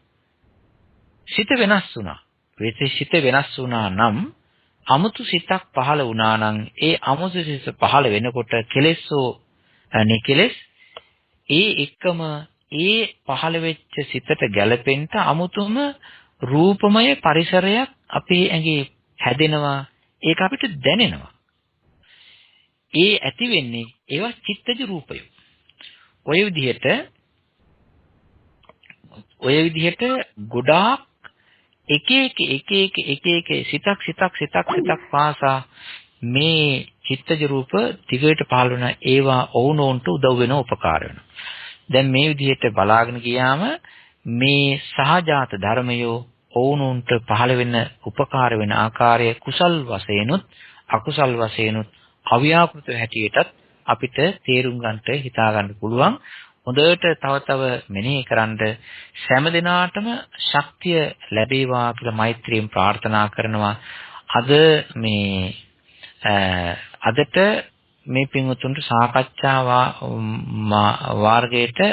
සිත වෙනස් වුණා. සිත වෙනස් වුණා නම් අමුතු සිතක් පහළ වුණා නම් ඒ අමුතු සිත පහළ වෙනකොට කෙලෙස්ෝ නිකලෙස් ඒ එකම ඒ පහළ වෙච්ච සිතට ගැලපෙන්න අමුතුම රූපමය පරිසරයක් අපේ ඇඟේ හැදෙනවා. ඒක අපිට දැනෙනවා. ඒ ඇති වෙන්නේ ඒවා චිත්තජ රූපය. ඔය විදිහට ගොඩාක් එක එක සිතක් පාසා මේ චිත්තජ රූප දිගට පහළ වෙන ඒවා ඔවුනොන්ට උදව් වෙන උපකාර වෙනවා. දැන් මේ විදිහට බලාගෙන ගියාම මේ සහජාත ධර්මයෝ ඔවුනොන්ට පහළ වෙන උපකාර වෙන ආකාරය කුසල් වශයෙන්ුත් අකුසල් වශයෙන්ුත් අව්‍යාකෘත හැටියටත් අපිට තේරුම් ගන්නට හිතා ගන්න පුළුවන්. හොඳට තව මෙනෙහි කරන්ඩ සෑම දිනාටම ශක්තිය ලැබේවා කියලා මෛත්‍රියෙන් ප්‍රාර්ථනා කරනවා. අදට මේ පින්වතුන්ට සාකච්ඡා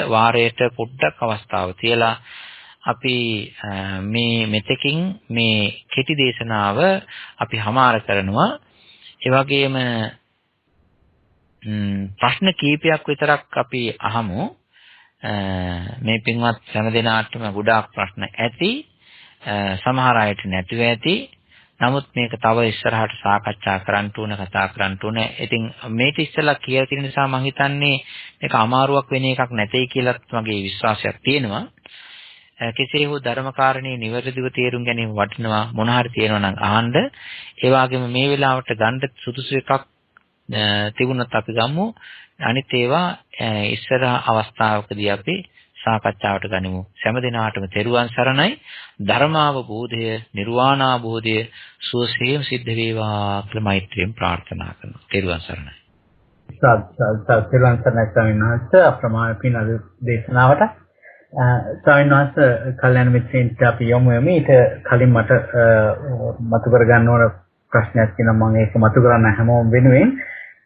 වාරයට පොඩ්ඩක් අවස්ථාව තියලා අපි මේ මෙතකින් මේ කෙටි දේශනාව අපි හමාර කරනවා. ඒ වගේම ප්‍රශ්න කීපයක් විතරක් අපි අහමු. මේ පින්වත් හැම දිනාටම ගොඩාක් ප්‍රශ්න ඇති. සමහර අයට නැතිව ඇති. නමුත් මේක තව ඉස්සරහට සාකච්ඡා කරන්න ඕන, කතා කරන්න ඕන. ඉතින් මේක ඉස්සෙල්ලා කියලා තියෙන නිසා මම හිතන්නේ මේක අමාරුවක් වෙන එකක් නැtei කියලාත් මගේ විශ්වාසයක් තියෙනවා. කෙසේ හෝ ධර්මකාරණේ නිවැරදිව තේරුම් ගැනීම වටිනවා. මොන හරි තියෙනවා නම් අහන්න. ඒ වගේම මේ වෙලාවට ගන්න සුදුසු එකක් තිබුණත් අපි ගමු. අනිත් ඒවා ඉස්සර අවස්ථාවකදී අපි සාකච්ඡාවට ගනිමු. සෑම දිනාටම තෙරුවන් සරණයි. ධර්මාවබෝධය, නිර්වාණාවබෝධය සුවසේම සිද්ධ වේවා කියලා මෛත්‍රියෙන් ප්‍රාර්ථනා කරනවා. තෙරුවන් සරණයි. තෙරුවන් සරණයි ස්වාමීන් වහන්සේ. අප්‍රමාණ පින් අද දේශනාවට ස්වාමීන් වහන්සේ කල්‍යාණ මිත්‍රයන්ට අපි යොමු වෙමු. ඊට කලින් මට මතු කර ගන්න ඕන ප්‍රශ්නයක් තියෙනවා. මම ඒක මතු කරන්න හැමෝම වෙනුවෙන්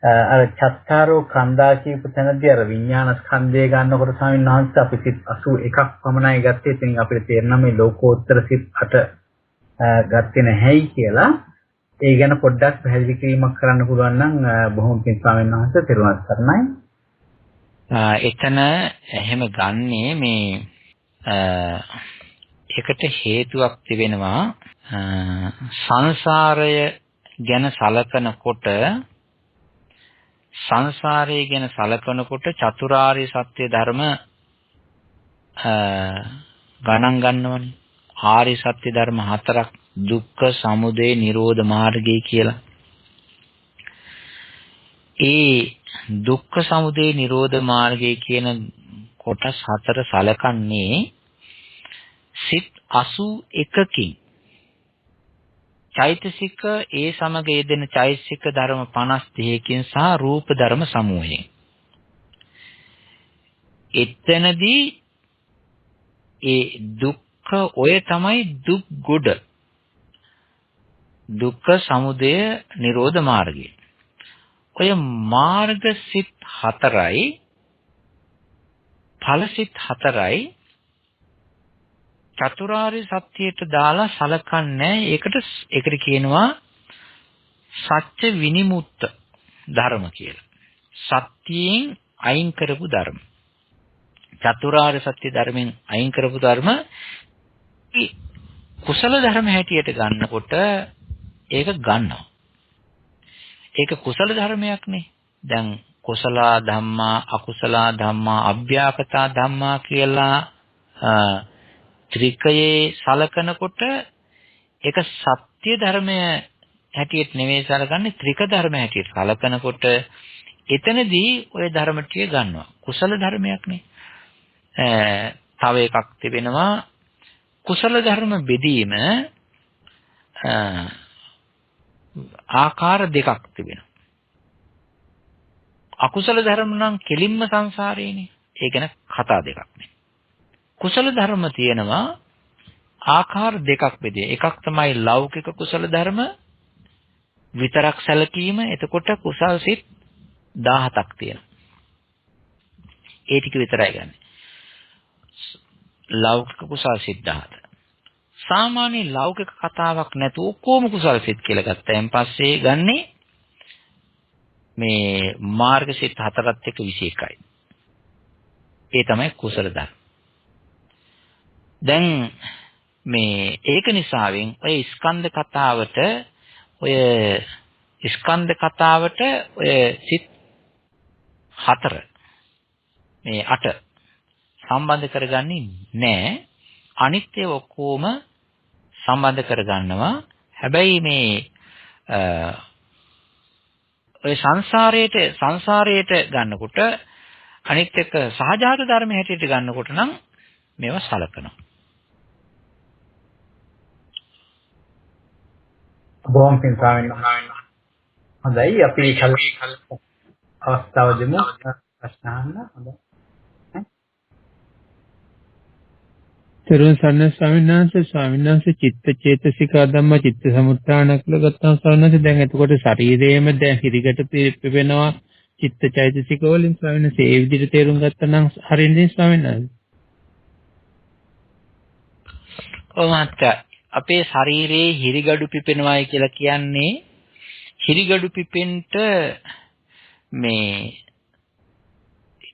අර චත්තාරෝ කන්දා කියපු තැනදී අර විඥාන ස්කන්ධය ගන්නකොට ස්වාමීන් වහන්සේ අපි සිත් 81ක් පමණයි ගත්තේ. ඉතින් අපිට තේරෙනවා මේ ලෝකෝත්තර සිත් 8 ගත්තේ නැහැයි කියලා. ඒ ගැන පොඩ්ඩක් පැහැදිලි කිරීමක් කරන්න පුළුවන් නම් බොහොම පිං ස්වාමීන් වහන්සේ තෙරුවන් සරණයි. එතන එහෙම ගන්නේ මේ එකට හේතුවක් තිබෙනවා. සංසාරය ගැන සලකනකොට චතුරාර්ය සත්‍ය ධර්ම ගණන් ගන්නවනේ. ආර්ය සත්‍ය ධර්ම 4ක් දුක්ඛ, සමුදය, නිරෝධ මාර්ගය කියලා. ඒ දුක්ඛ, සමුදය, නිරෝධ මාර්ගය කියන කොටස් 4 සලකන්නේ සිත් 81කින්. චෛතසික ඒ සමග යෙදෙන චෛතසික ධර්ම 52කින් සහ රූප ධර්ම සමූහයෙන්. එතනදී ඒ දුක්ඛ ඔය තමයි දුක් ගොඩ. දුක්ඛ, සමුදය, නිරෝධ මාර්ගය. ඔය මාර්ග සිත් 4යි ඵල සිත් 4යි චතුරාර්ය සත්‍යයට දාලා සලකන්නේ. ඒකට කියනවා සත්‍ය විනිමුත්ත ධර්ම කියලා. සත්‍යයෙන් අයින් කරපු ධර්ම. චතුරාර්ය සත්‍ය ධර්මයෙන් අයින් කරපු ධර්ම කුසල ධර්ම හැටියට ගන්නකොට ඒක ගන්නවා. ඒක කුසල ධර්මයක්නේ. දැන් කුසල ධම්මා, අකුසල ධම්මා, අභ්‍යාපතා ධම්මා කියලා ත්‍රිකයේ සලකනකොට ඒක සත්‍ය ධර්මය හැටියට නෙවෙයි සලකන්නේ, ත්‍රික ධර්ම හැටියට සලකනකොට එතනදී ওই ධර්ම ටික ගන්නවා. කුසල ධර්මයක්නේ. තව එකක් තිබෙනවා කුසල ධර්ම බෙදීම ආකාර දෙකක් තිබෙනවා. අකුසල ධර්ම නම් කෙලින්ම සංසාරේනේ. ඒ ගැන කතා දෙකක් නේ. කුසල ධර්ම තියෙනවා ආකාර දෙකක් බෙදේ. එකක් තමයි ලෞකික කුසල ධර්ම විතරක් සැලකීම. එතකොට කුසල් සිත් 17ක් තියෙනවා. ඒ ටික විතරයි ගන්න. ලෞකික කුසල් සිත් 17. සාමාන්‍ය ලෞකික කතාවක් නැතුව ඔක්කොම කුසල් සිත් කියලා ගත්තාන් පස්සේ ගන්නේ මේ මාර්ග සිත් 4ත් එක්ක 21යි. ඒ තමයි කුසල ධර්ම. දැන් මේ ඒක නිසාවෙන් ඔය ස්කන්ධ කතාවට ඔය සිත් 4 මේ 8 සම්බන්ධ කරගන්නේ නැහැ. අනිත් ඒවා ඔක්කොම සම්බන්ධ කරගන්නවා. හැබැයි මේ ඔය සංසාරයට ගන්නකොට අනිත් එක සහජාත ධර්ම හැටියට ගන්නකොට නම් මේවා සලකනවා. බොහොම පින් ස්වාමීන් වහන්සේ. හොඳයි අපි අවස්ථාව දෙමු ප්‍රශ්න අහන්න. හොඳයි. තෙරුවන් සරණයි ස්වාමීන් වහන්සේ චිත්ත චේතසික ධම්ම චිත්ත සමුත්ථාන කියලා ගත්තාම ස්වාමීන් වහන්සේ දැන් එතකොට ශරීරයේම දැන් හිරිකට පිපෙනවා චිත්ත චෛතසික වලින් ස්වාමීන් වහන්සේ ඒ විදිහට තේරුම් ගත්තා නම් හරියන්නේ ස්වාමීන් වහන්සේ. කොහොමද අපේ ශරීරයේ හිරිගඩු පිපෙනවායි කියලා කියන්නේ හිරිගඩු පිපෙන්නට මේ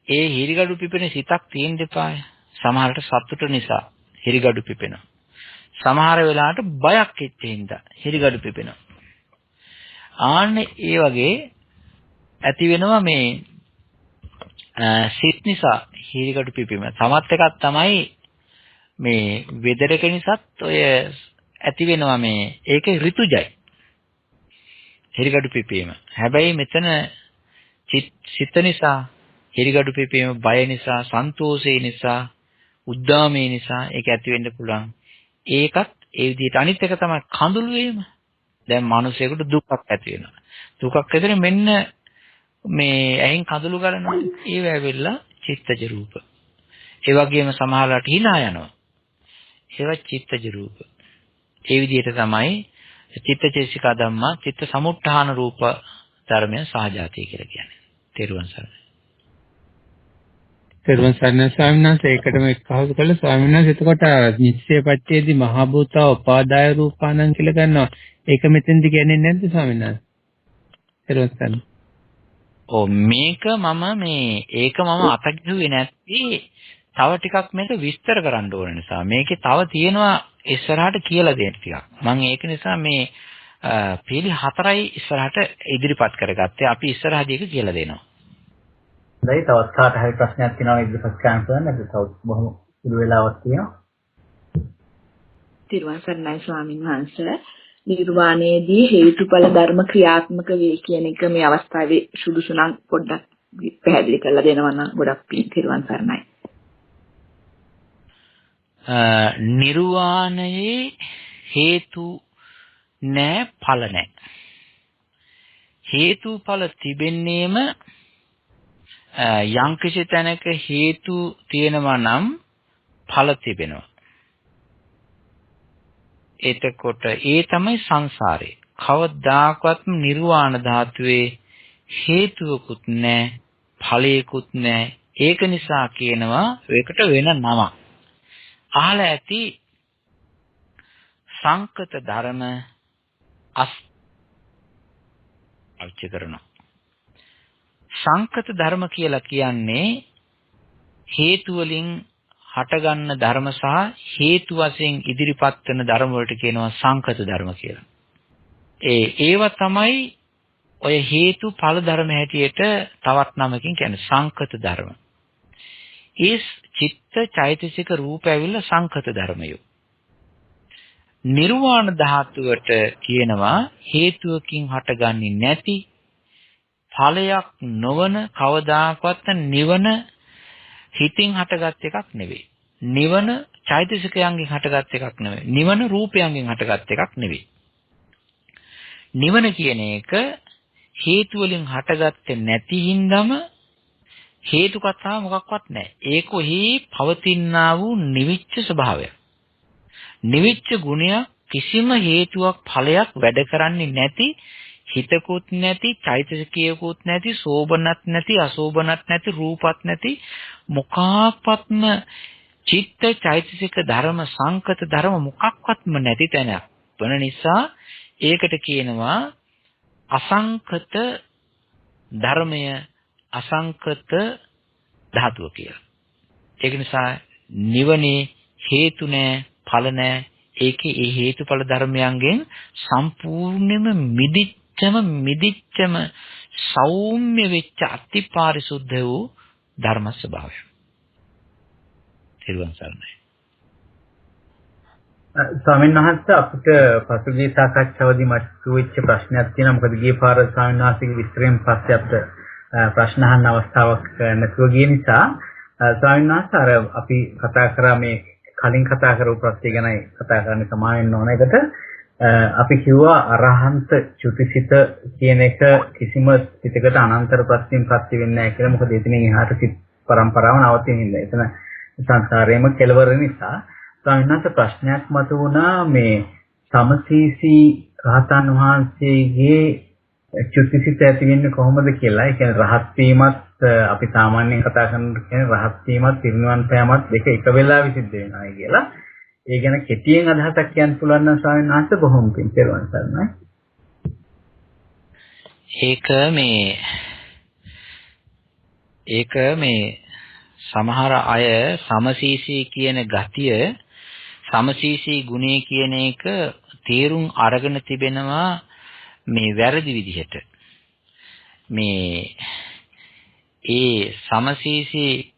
ඒ හිරිගඩු පිපෙන සිතක් තියෙන්න එපාය. සමහරට සතුට නිසා හිරිගඩු පිපෙනවා. සමහර වෙලාවට බයක් එච්චින්ද හිරිගඩු පිපෙනවා. ආන්නේ ඒ වගේ ඇති වෙනවා මේ සිත් නිසා හිරිගඩු පිපීම. තමත් එකක් තමයි මේ වෙදරක නිසාත් ඔය ඇති වෙනවා මේ ඒක ඍතුජයි. හිරිගඩු පිපීම. හැබැයි මෙතන සිත නිසා හිරිගඩු පිපීම බය නිසා, සන්තෝෂය නිසා, උද්දාමයේ නිසා ඒක ඇති වෙන්න පුළුවන්. ඒකත් ඒ විදිහට අනිත් එක තමයි කඳුළු වීම. දැන් මිනිසෙකුට දුකක් ඇති වෙනවා. දුකක් ඇතිවෙන මෙන්න මේ ඇහෙන් කඳුළු ගලනවා. ඒව ඇවිල්ලා චිත්තජ රූප. ඒ වගේම සමහරවිට hina යනවා. ඒවා චිත්තජ රූප. ඒ විදිහට තමයි චිත්තචේසික ධම්මා චිත්ත සමුත්ථාන රූප ධර්මය සහජාතී කියලා කියන්නේ. තෙරුවන් සරණයි. තෙරුවන් සරණයි ස්වාමීන් වහන්සේ ඒකටම එක්කහසු කළ ස්වාමීන් වහන්සේ එතකොට නිශ්චය පච්චේදී මහ භූතා උපාදාය රූපානං කියලා ගන්නවා. ඒක මෙතෙන්දි කියන්නේ නැද්ද ස්වාමීන් වහන්සේ? තෙරුවන් සරණයි. මේක මම අතගිහුවේ නැත්නම් තව ටිකක් මේක විස්තර කරන්න ඕන නිසා මේකේ තව තියෙනවා ඉස්සරහට කියලා දෙන්න ටිකක්. මම ඒක නිසා මේ පීලි 4යි ඉස්සරහට ඉදිරිපත් කරගත්තේ. අපි ඉස්සරහදී ඒක කියලා දෙනවා. හොඳයි තවත් කාට හරි ප්‍රශ්නයක් තියෙනවා ඉදිරිපත් කරන්න නැත්නම් තවත් බොහොම සුළු වෙලාවක් තියෙනවා. තිරුවන් සරණයි ස්වාමීන් වහන්සේ. නිර්වාණයේදී හේතුඵල ධර්ම ක්‍රියාත්මක වේ කියන එක මේ අවස්ථාවේ සුදුසු නම් පොඩ්ඩක් පැහැදිලි කරලා දෙනවා නම් ගොඩක් පිං. තිරුවන් සරණයි. නිර්වාණයේ හේතු නැහැ ඵල නැහැ. හේතුඵල තිබෙන්නේම යම්කිසි තැනක හේතු තියෙනවා නම් ඵල තිබෙනවා. එතකොට ඒ තමයි සංසාරේ. කවදාකවත් නිර්වාණ ධාතුවේ හේතුවකුත් නැහැ ඵලයකුත් නැහැ. ඒක නිසා කියනවා ඒකට වෙන නමක්. අහලා ඇති සංකත ධර්ම අවශ්‍ය කරනවා. සංකත ධර්ම කියලා කියන්නේ හේතු වලින් හටගන්න ධර්ම සහ හේතු වශයෙන් ඉදිරිපත් වෙන ධර්ම වලට කියනවා සංකත ධර්ම කියලා. ඒව තමයි ඔය හේතු ඵල ධර්ම හැටියට තවත් නමකින් කියන්නේ සංකත ධර්ම. ඒ චිත්ත චෛතසික රූප ඇවිල්ලා සංකත ධර්මයෝ. නිර්වාණ ධාතුවට කියනවා හේතුවකින් හටගන්නේ නැති ඵලයක් නොවන කවදාකවත් නිවන හිතින් හටගත් එකක් නෙවෙයි. නිවන චෛතසිකයන්ගෙන් හටගත් එකක් නෙවෙයි. නිවන රූපයන්ගෙන් හටගත් එකක් නෙවෙයි. නිවන කියන එක හේතු වලින් හටගත්තේ නැති හින්දාම හේතු කතාව මොකක්වත් නැහැ. ඒක ඔහි පවතිනා වූ නිවිච්ච ස්වභාවය. නිවිච්ච ගුණය කිසිම හේතුවක් ඵලයක් වැඩ කරන්නේ නැති හිතකුත් නැති, චෛතසිකයකුත් නැති, සෝබනත් නැති, අසෝබනත් නැති, රූපත් නැති මොකක්වත්ම චිත්ත චෛතසික ධර්ම සංකත ධර්ම මොකක්වත්ම නැති තැනක් වන නිසා ඒකට කියනවා අසංකත ධර්මය, අසංකත ධාතුව කියලා. ඒක නිසා නිවනේ හේතු නැහැ, ඵල නැහැ. ඒකේ ඒ හේතුඵල ධර්මයන්ගෙන් සම්පූර්ණයෙන්ම මිදිච්චම සෞම්‍ය වෙච්ච අතිපාරිශුද්ධ වූ ධර්ම ස්වභාවය. තිරුවන් සරණයි. ස්වාමීන් වහන්සේ අපිට පසුගිය සාකච්ඡාවේදී මතුවෙච්ච ප්‍රශ්නයක් තියෙනවා. මොකද ගිය පාර ස්වාමීන් වහන්සේගේ විස්තරයෙන් පස්සේ අපිට ප්‍රශ්න අහන්න අවස්ථාවක් නැතුව ගිය නිසා ස්වාමීන් වහන්සේ අර අපි කතා කරා මේ කලින් කතා කරපු ප්‍රශ්නය ගැනයි කතා කරන්න සමාන වෙන්න ඕන. එකට අපි කිව්වා අරහන්ත චුතිසිත කියන එක කිසිම සිතකට අනන්තර ප්‍රත්‍යයෙන් ප්‍රත්‍ය වෙන්නේ නැහැ කියලා. මොකද එතනින් එහාට සිත් පරම්පරාව නවතින්නේ. එතන සංසාරයේම කෙලවර නිසා ස්වාමීන් වහන්සේ ප්‍රශ්නයක් මතුවුණා මේ සමසීසි රහතන් වහන්සේගේ චුතිසිත ඇති වෙන්නේ කොහොමද කියලා. ඒ කියන්නේ රහත් වීමත් අපි සාමාන්‍යයෙන් කතා කරන කියන්නේ රහත් වීමත් පිරිනිවන් පෑමත් දෙක එක වෙලාවෙ සිද්ධ වෙනවා කියලා. ඒ ගැන කෙටියෙන් අදහසක් කියන්න පුළුවන් නම් ස්වාමීන් වහන්සේ බොහොම පිං පෙරවන් සරණයි. ඒක මේ සමහර අය සමසීසී කියන ගතිය, සමසීසී ගුණය කියන එක තේරුම් අරගෙන තිබෙනවා මේ වැරදි විදිහට. මේ ඒ සමසීසී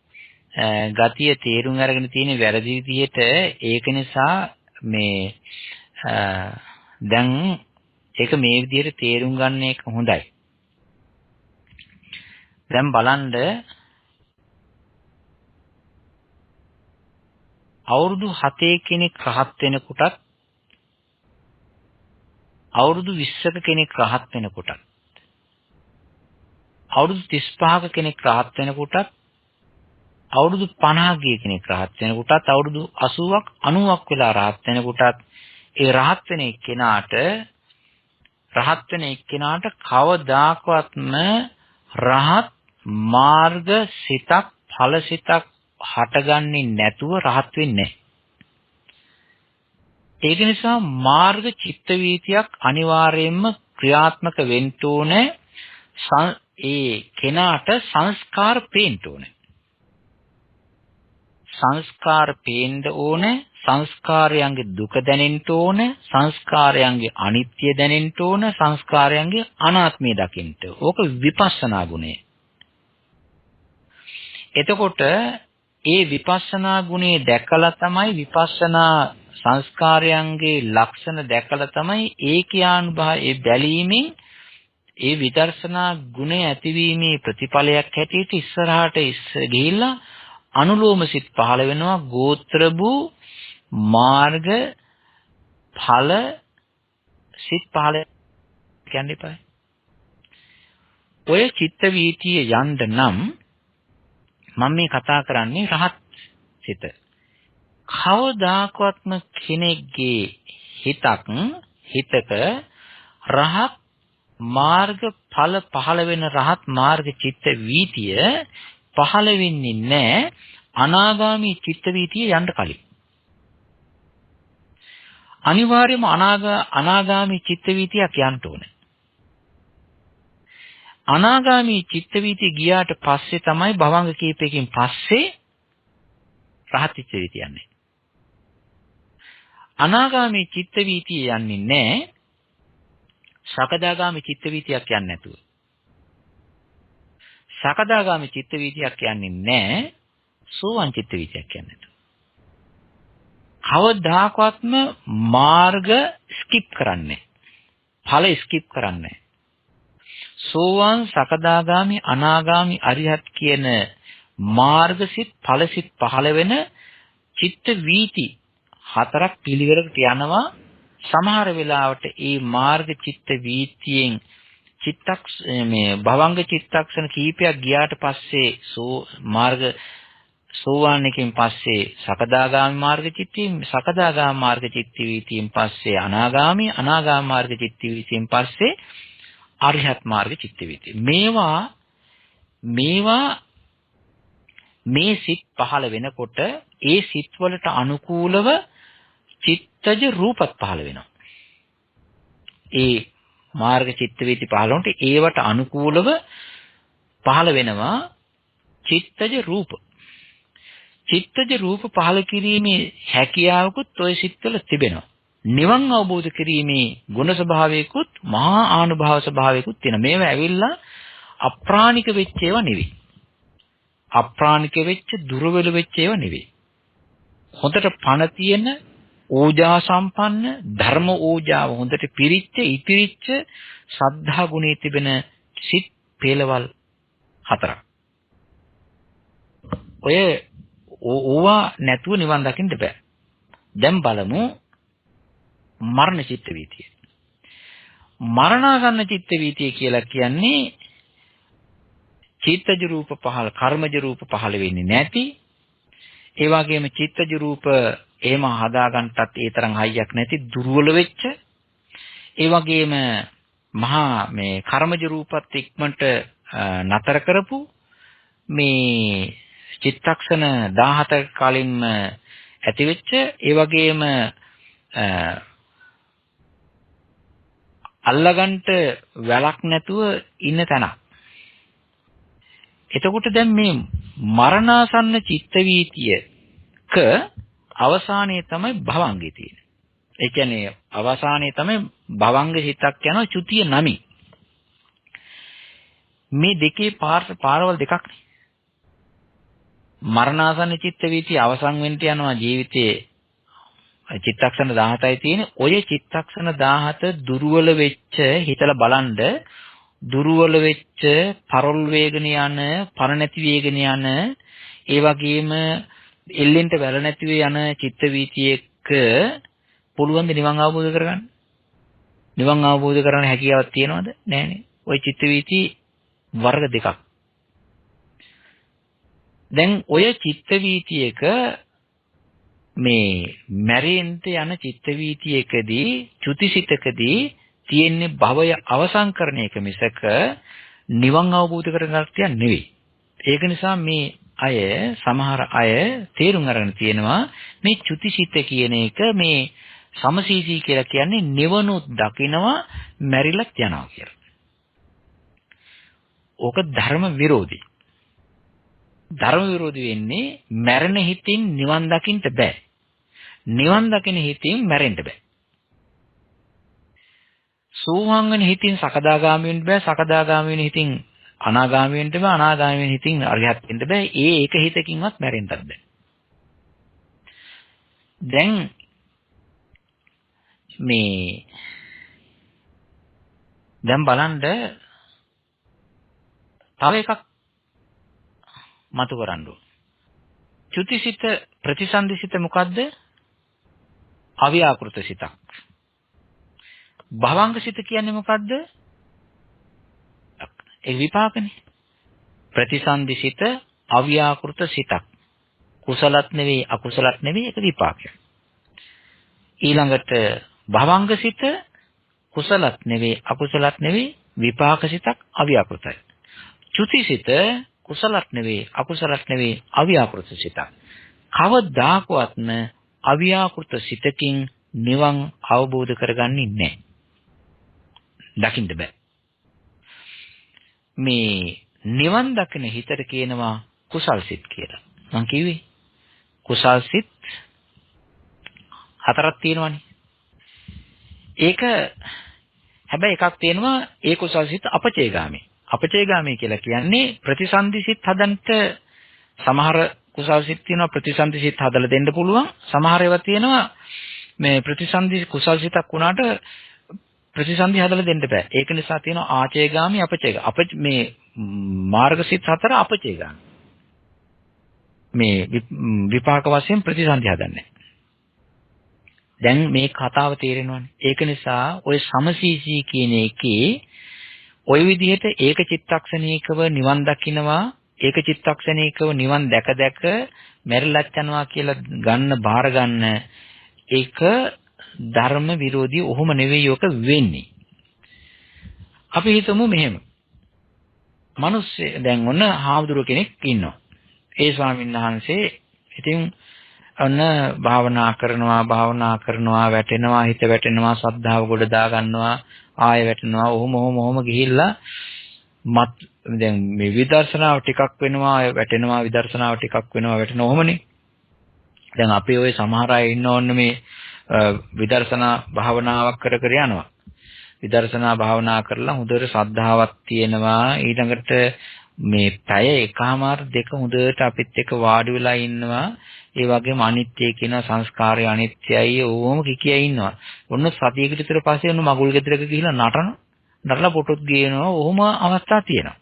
ගතිය තේරුම් අරගෙන තියෙන වැරදි විදිහට, ඒක නිසා මේ දැන් ඒක මේ විදිහට තේරුම් ගන්න එක හොඳයි. දැන් බලන්න අවුරුදු 7 කෙනෙක් රහත් වෙනකොටත් අවුරුදු 20ක කෙනෙක් රහත් වෙනකොටත් අවුරුදු 35ක කෙනෙක් රහත් වෙනකොටත් අවුරුදු 50 ගිය කෙනෙක් රහත් වෙනකොටත් අවුරුදු 80ක් 90ක් වෙලා රහත් වෙනකොටත් ඒ රහත් වෙන එක්කෙනාට කවදාකවත්ම රහත් මාර්ග සිතක් ඵල සිතක් හටගන්නේ නැතුව රහත් වෙන්නේ නැහැ. ඒක නිසා මාර්ග චිත්ත වීතියක් අනිවාර්යයෙන්ම ක්‍රියාත්මක වෙන්න ඕනේ. ඒ කෙනාට සංස්කාර පේන්න ඕනේ. සංස්කාර පේන්න ඕනේ. සංස්කාරයන්ගේ දුක දැනෙන්න ඕනේ. සංස්කාරයන්ගේ අනිත්‍ය දැනෙන්න ඕනේ. සංස්කාරයන්ගේ අනාත්මය දකින්න. ඕක විපස්සනා ගුණය. එතකොට ඒ විපස්සනා ගුණේ දැකලා තමයි, විපස්සනා සංස්කාරයන්ගේ ලක්ෂණ දැකලා තමයි ඒකියානුභාවය බැලීමෙන් ඒ විදර්ශනා ගුණය ඇතිවීමේ ප්‍රතිඵලයක් හැටියට ඉස්සරහට ගිහිල්ලා අනුලෝම සිත් පහළ වෙනවා. ගෝත්‍ර වූ මාර්ග ඵල සිත් පහළ කියන්නේ පායි. ඔය චිත්ත වීතිය යන්න නම් මම මේ කතා කරන්නේ රහත් සිත. කවදාකවත්ම කෙනෙක්ගේ හිතක රහත් මාර්ග ඵල පහළ වෙන රහත් මාර්ග චිත්ත වීතිය පහළ වෙන්නේ නැහැ අනාගාමී චිත්ත වීතිය යන්න කලින්. අනිවාර්යයෙන්ම අනාගාමී චිත්ත වීතියක් යන්න ඕනේ. අනාගාමී චිත්ත වීතිය ගියාට පස්සේ තමයි භවංග කීපයකින් පස්සේ රහත් චිත්ත වීතිය යන්නේ. අනාගාමී චිත්ත වීතිය යන්නේ නැහැ සකදාගාමී චිත්ත වීතියක් යන්නේ නැතුව. සකදාගාමී චිත්ත වීතියක් යන්නේ නැහැ සෝවාන් චිත්ත වීතියක් යන්නේ නැතුව. කවදාකවත්ම මාර්ග ස්කිප් කරන්නේ, ඵල ස්කිප් කරන්නේ. සෝවාන් සකදාගාමි අනාගාමි අරිහත් කියන මාර්ගසිත ඵලසිත පහළ වෙන චිත්ත වීති හතරක් පිළිවෙලකට යනවා. සමහර වෙලාවට ඒ මාර්ග චිත්ත වීතියෙන් භවංග චිත්තක්ෂණ කීපයක් ගියාට පස්සේ සෝවාන් එකෙන් පස්සේ සකදාගාමි මාර්ග චිත්තයෙන්, සකදාගාමි මාර්ග චිත්ත වීතියෙන් පස්සේ අනාගාමි මාර්ග චිත්ත වීතියෙන් පස්සේ අරිහත් මාර්ග චිත්ත වීතිය. මේවා මේ සිත් පහළ වෙනකොට ඒ සිත් වලට අනුකූලව චිත්තජ රූපත් පහළ වෙනවා. ඒ මාර්ග චිත්ත වීති පහළ වුණොත් ඒවට අනුකූලව පහළ වෙනවා චිත්තජ රූප. චිත්තජ රූප පහළ කිරීමේ හැකියාවකුත් ওই සිත්වල තිබෙනවා. නිවන් අවබෝධ කිරීමේ ගුණ ස්වභාවයකුත් මහා ආනුභාව ස්වභාවයකුත් තියෙනවා. මේවා ඇවිල්ලා අප්‍රාණික වෙච්ච ඒවා නෙවෙයි. අප්‍රාණික වෙච්ච දුර්වල වෙච්ච ඒවා නෙවෙයි. හොඳට පණ තියෙන ඕජා සම්පන්න ධර්ම ඕජාව හොඳට ඉතිරිච්ච ශ්‍රද්ධා ගුණේ තිබෙන සිත් පෙළවල් 4ක්. ඔය ඕවා නැතුව නිවන් දකින්න බෑ. දැන් බලමු මරණ චිත්ත වීතිය. මරණාසන්න චිත්ත වීතිය කියලා කියන්නේ චිත්තජ රූප පහළ, කර්මජ රූප පහළ වෙන්නේ නැති. ඒ වගේම චිත්තජ රූප එහෙම හදාගන්නටත් ඒ තරම් හයියක් නැති දුර්වල වෙච්ච. ඒ වගේම මහා මේ කර්මජ රූපත් ඉක්මනට නතර කරපු මේ චිත්තක්ෂණ 17ක කලින්ම ඇතිවෙච්ච. ඒ වගේම අල්ලගන්ට වැලක් නැතුව ඉන්න තැනක්. එතකොට දැන් මේ මරණාසන්න චිත්ත වීතියක අවසානයේ තමයි භවංගේ තියෙන්නේ. ඒ කියන්නේ අවසානයේ තමයි භවංග හිතක් යනවා චුතිය නමි. මේ දෙකේ පාරවල් දෙකක් නේ. මරණාසන්න චිත්ත වීතිය අවසන් වෙන්න යනවා ජීවිතයේ චිත්තක්ෂණ 17යි තියෙන්නේ. ඔය චිත්තක්ෂණ 17 දුර්වල වෙච්ච හිතලා බලන්න දුර්වල වෙච්ච පරල් වේගන යන පර නැති වේගන යන ඒ වගේම එල්ලෙන්ට වැල නැතිව යන චිත්ත වීතියක පුළුවන් ද නිවන් අවබෝධ කරගන්න? නිවන් අවබෝධ කරගන්න හැකියාවක් තියනවද? නැහැනේ. ওই චිත්ත වීති වර්ග දෙකක්. දැන් ඔය චිත්ත වීතියක මේ මැරෙන්ට යන චිත්ත වීතියකදී චුතිසිතකදී තියෙන්නේ භවය අවසන් කරන එක මිසක නිවන් අවබෝධ කරගන්න තියන්නේ නෙවෙයි. ඒක නිසා මේ අය සමහර අය තේරුම් අරගෙන තියෙනවා මේ චුතිසිත කියන එක මේ සමසීසී කියලා කියන්නේ නිවනුත් දකිනවා මැරිලත් යනවා කියලා. ඕක ධර්ම විරෝධී. ධර්ම විරෝධී වෙන්නේ මැරෙන හිතින් නිවන් දකින්න බෑ. නිවන් දකින හිතින් මැරෙන්න බෑ. සෝවාන් වෙන හිතින් සකදාගාමී වෙන්න බෑ. සකදාගාමී වෙන හිතින් අනාගාමී වෙන්න බෑ. අනාගාමී වෙන හිතින් අරිහත් වෙන්න බෑ. ඒක හිතකින්වත් මැරෙන්නත් බෑ. දැන් බලන්න තව එකක් මතු කරන්න ඕන. චුතිසිත ප්‍රතිසන්දිසිත මොකද්ද? අව්‍යාකෘත සිතක්. භවංග සිත කියන්නේ මොකද්ද? ඒ විපාකනේ. ප්‍රතිසන්දිසිත අව්‍යාකෘත සිතක්. කුසලත් නෙවෙයි අකුසලත් නෙවෙයි ඒක විපාකයක්. ඊළඟට භවංග සිත කුසලත් නෙවෙයි අකුසලත් නෙවෙයි විපාක සිතක් අව්‍යාකෘතයි. චුතිසිත කුසලත් නෙවෙයි අකුසලත් නෙවෙයි අව්‍යාකෘත සිතක්. කවදාකවත්ම අව්‍යාකෘත සිතකින් නිවන් අවබෝධ කරගන්නේ නැහැ. දකින්න බෑ. මේ නිවන් දකින හිතට කියනවා කුසල් සිත් කියලා. මං කිව්වේ කුසල් සිත් 4ක් තියෙනවානේ. ඒක හැබැයි එකක් තියෙනවා ඒ කුසල් සිත් අපචේගාමී. අපචේගාමී කියලා කියන්නේ ප්‍රතිසන්දි සිත් හදන්නට සමහර කුසල් සිත් තියෙනවා ප්‍රතිසන්දි සිත් හදලා දෙන්න පුළුවන්. සමහර ඒවා තියෙනවා මේ ප්‍රතිසන්දි කුසල් සිතක් වුණාට ප්‍රතිසන්දි හදලා දෙන්න බෑ. ඒක නිසා තියෙනවා ආචේගාමී අපචේගාමී. මේ මාර්ග සිත් 4 අපචේගාමී. මේ විපාක වශයෙන් ප්‍රතිසන්දි හදන්නේ. දැන් මේ කතාව තේරෙනවනේ. ඒක නිසා ওই සමසීසී කියන එකේ ওই විදිහට ඒක චිත්තක්ෂණීකව නිවන් දකින්නවා, ඒක චිත්තක්ෂණීකව නිවන් දැක මැරිලත් යනවා කියලා ගන්න බාර ගන්න ඒක ධර්ම විරෝධී. ඔහොම නෙවෙයි ඔක වෙන්නේ. අපි හිතමු මෙහෙම. මිනිස්සු දැන් ඔන්න හාමුදුරුව කෙනෙක් ඉන්නවා. ඒ ස්වාමීන් වහන්සේ ඉතින් ඔන්න භාවනා කරනවා වැටෙනවා හිත වැටෙනවා ශ්‍රද්ධාව ගොඩ දා ගන්නවා ආය වැටෙනවා ඔහොම ගිහිල්ලා දැන් මේ විදර්ශනාව ටිකක් වෙනවා වැටෙනවා විදර්ශනාව ටිකක් වෙනවා වැටෙනවා ඔහොමනේ. දැන් අපි ওই සමහර අය ඉන්න ඕනේ මේ විදර්ශනා භාවනාවක් කර යනවා. විදර්ශනා භාවනා කරලා හොඳට ශ්‍රද්ධාවක් තියෙනවා ඊළඟට මේ පැය එකමාර දෙක හොඳට අපිත් එක්ක වාඩි වෙලා ඉන්නවා. ඒ වගේම අනිත්‍ය කියන සංස්කාරය අනිත්‍යයි ඕම කිකියා ඉන්නවා. ඔන්න සතියකට විතර පස්සේ ඔන්න මගුල් ගෙදරක ගිහිල්ලා නටලා පොටොත් ගේනවා. ඔහොම අවස්ථා තියෙනවා.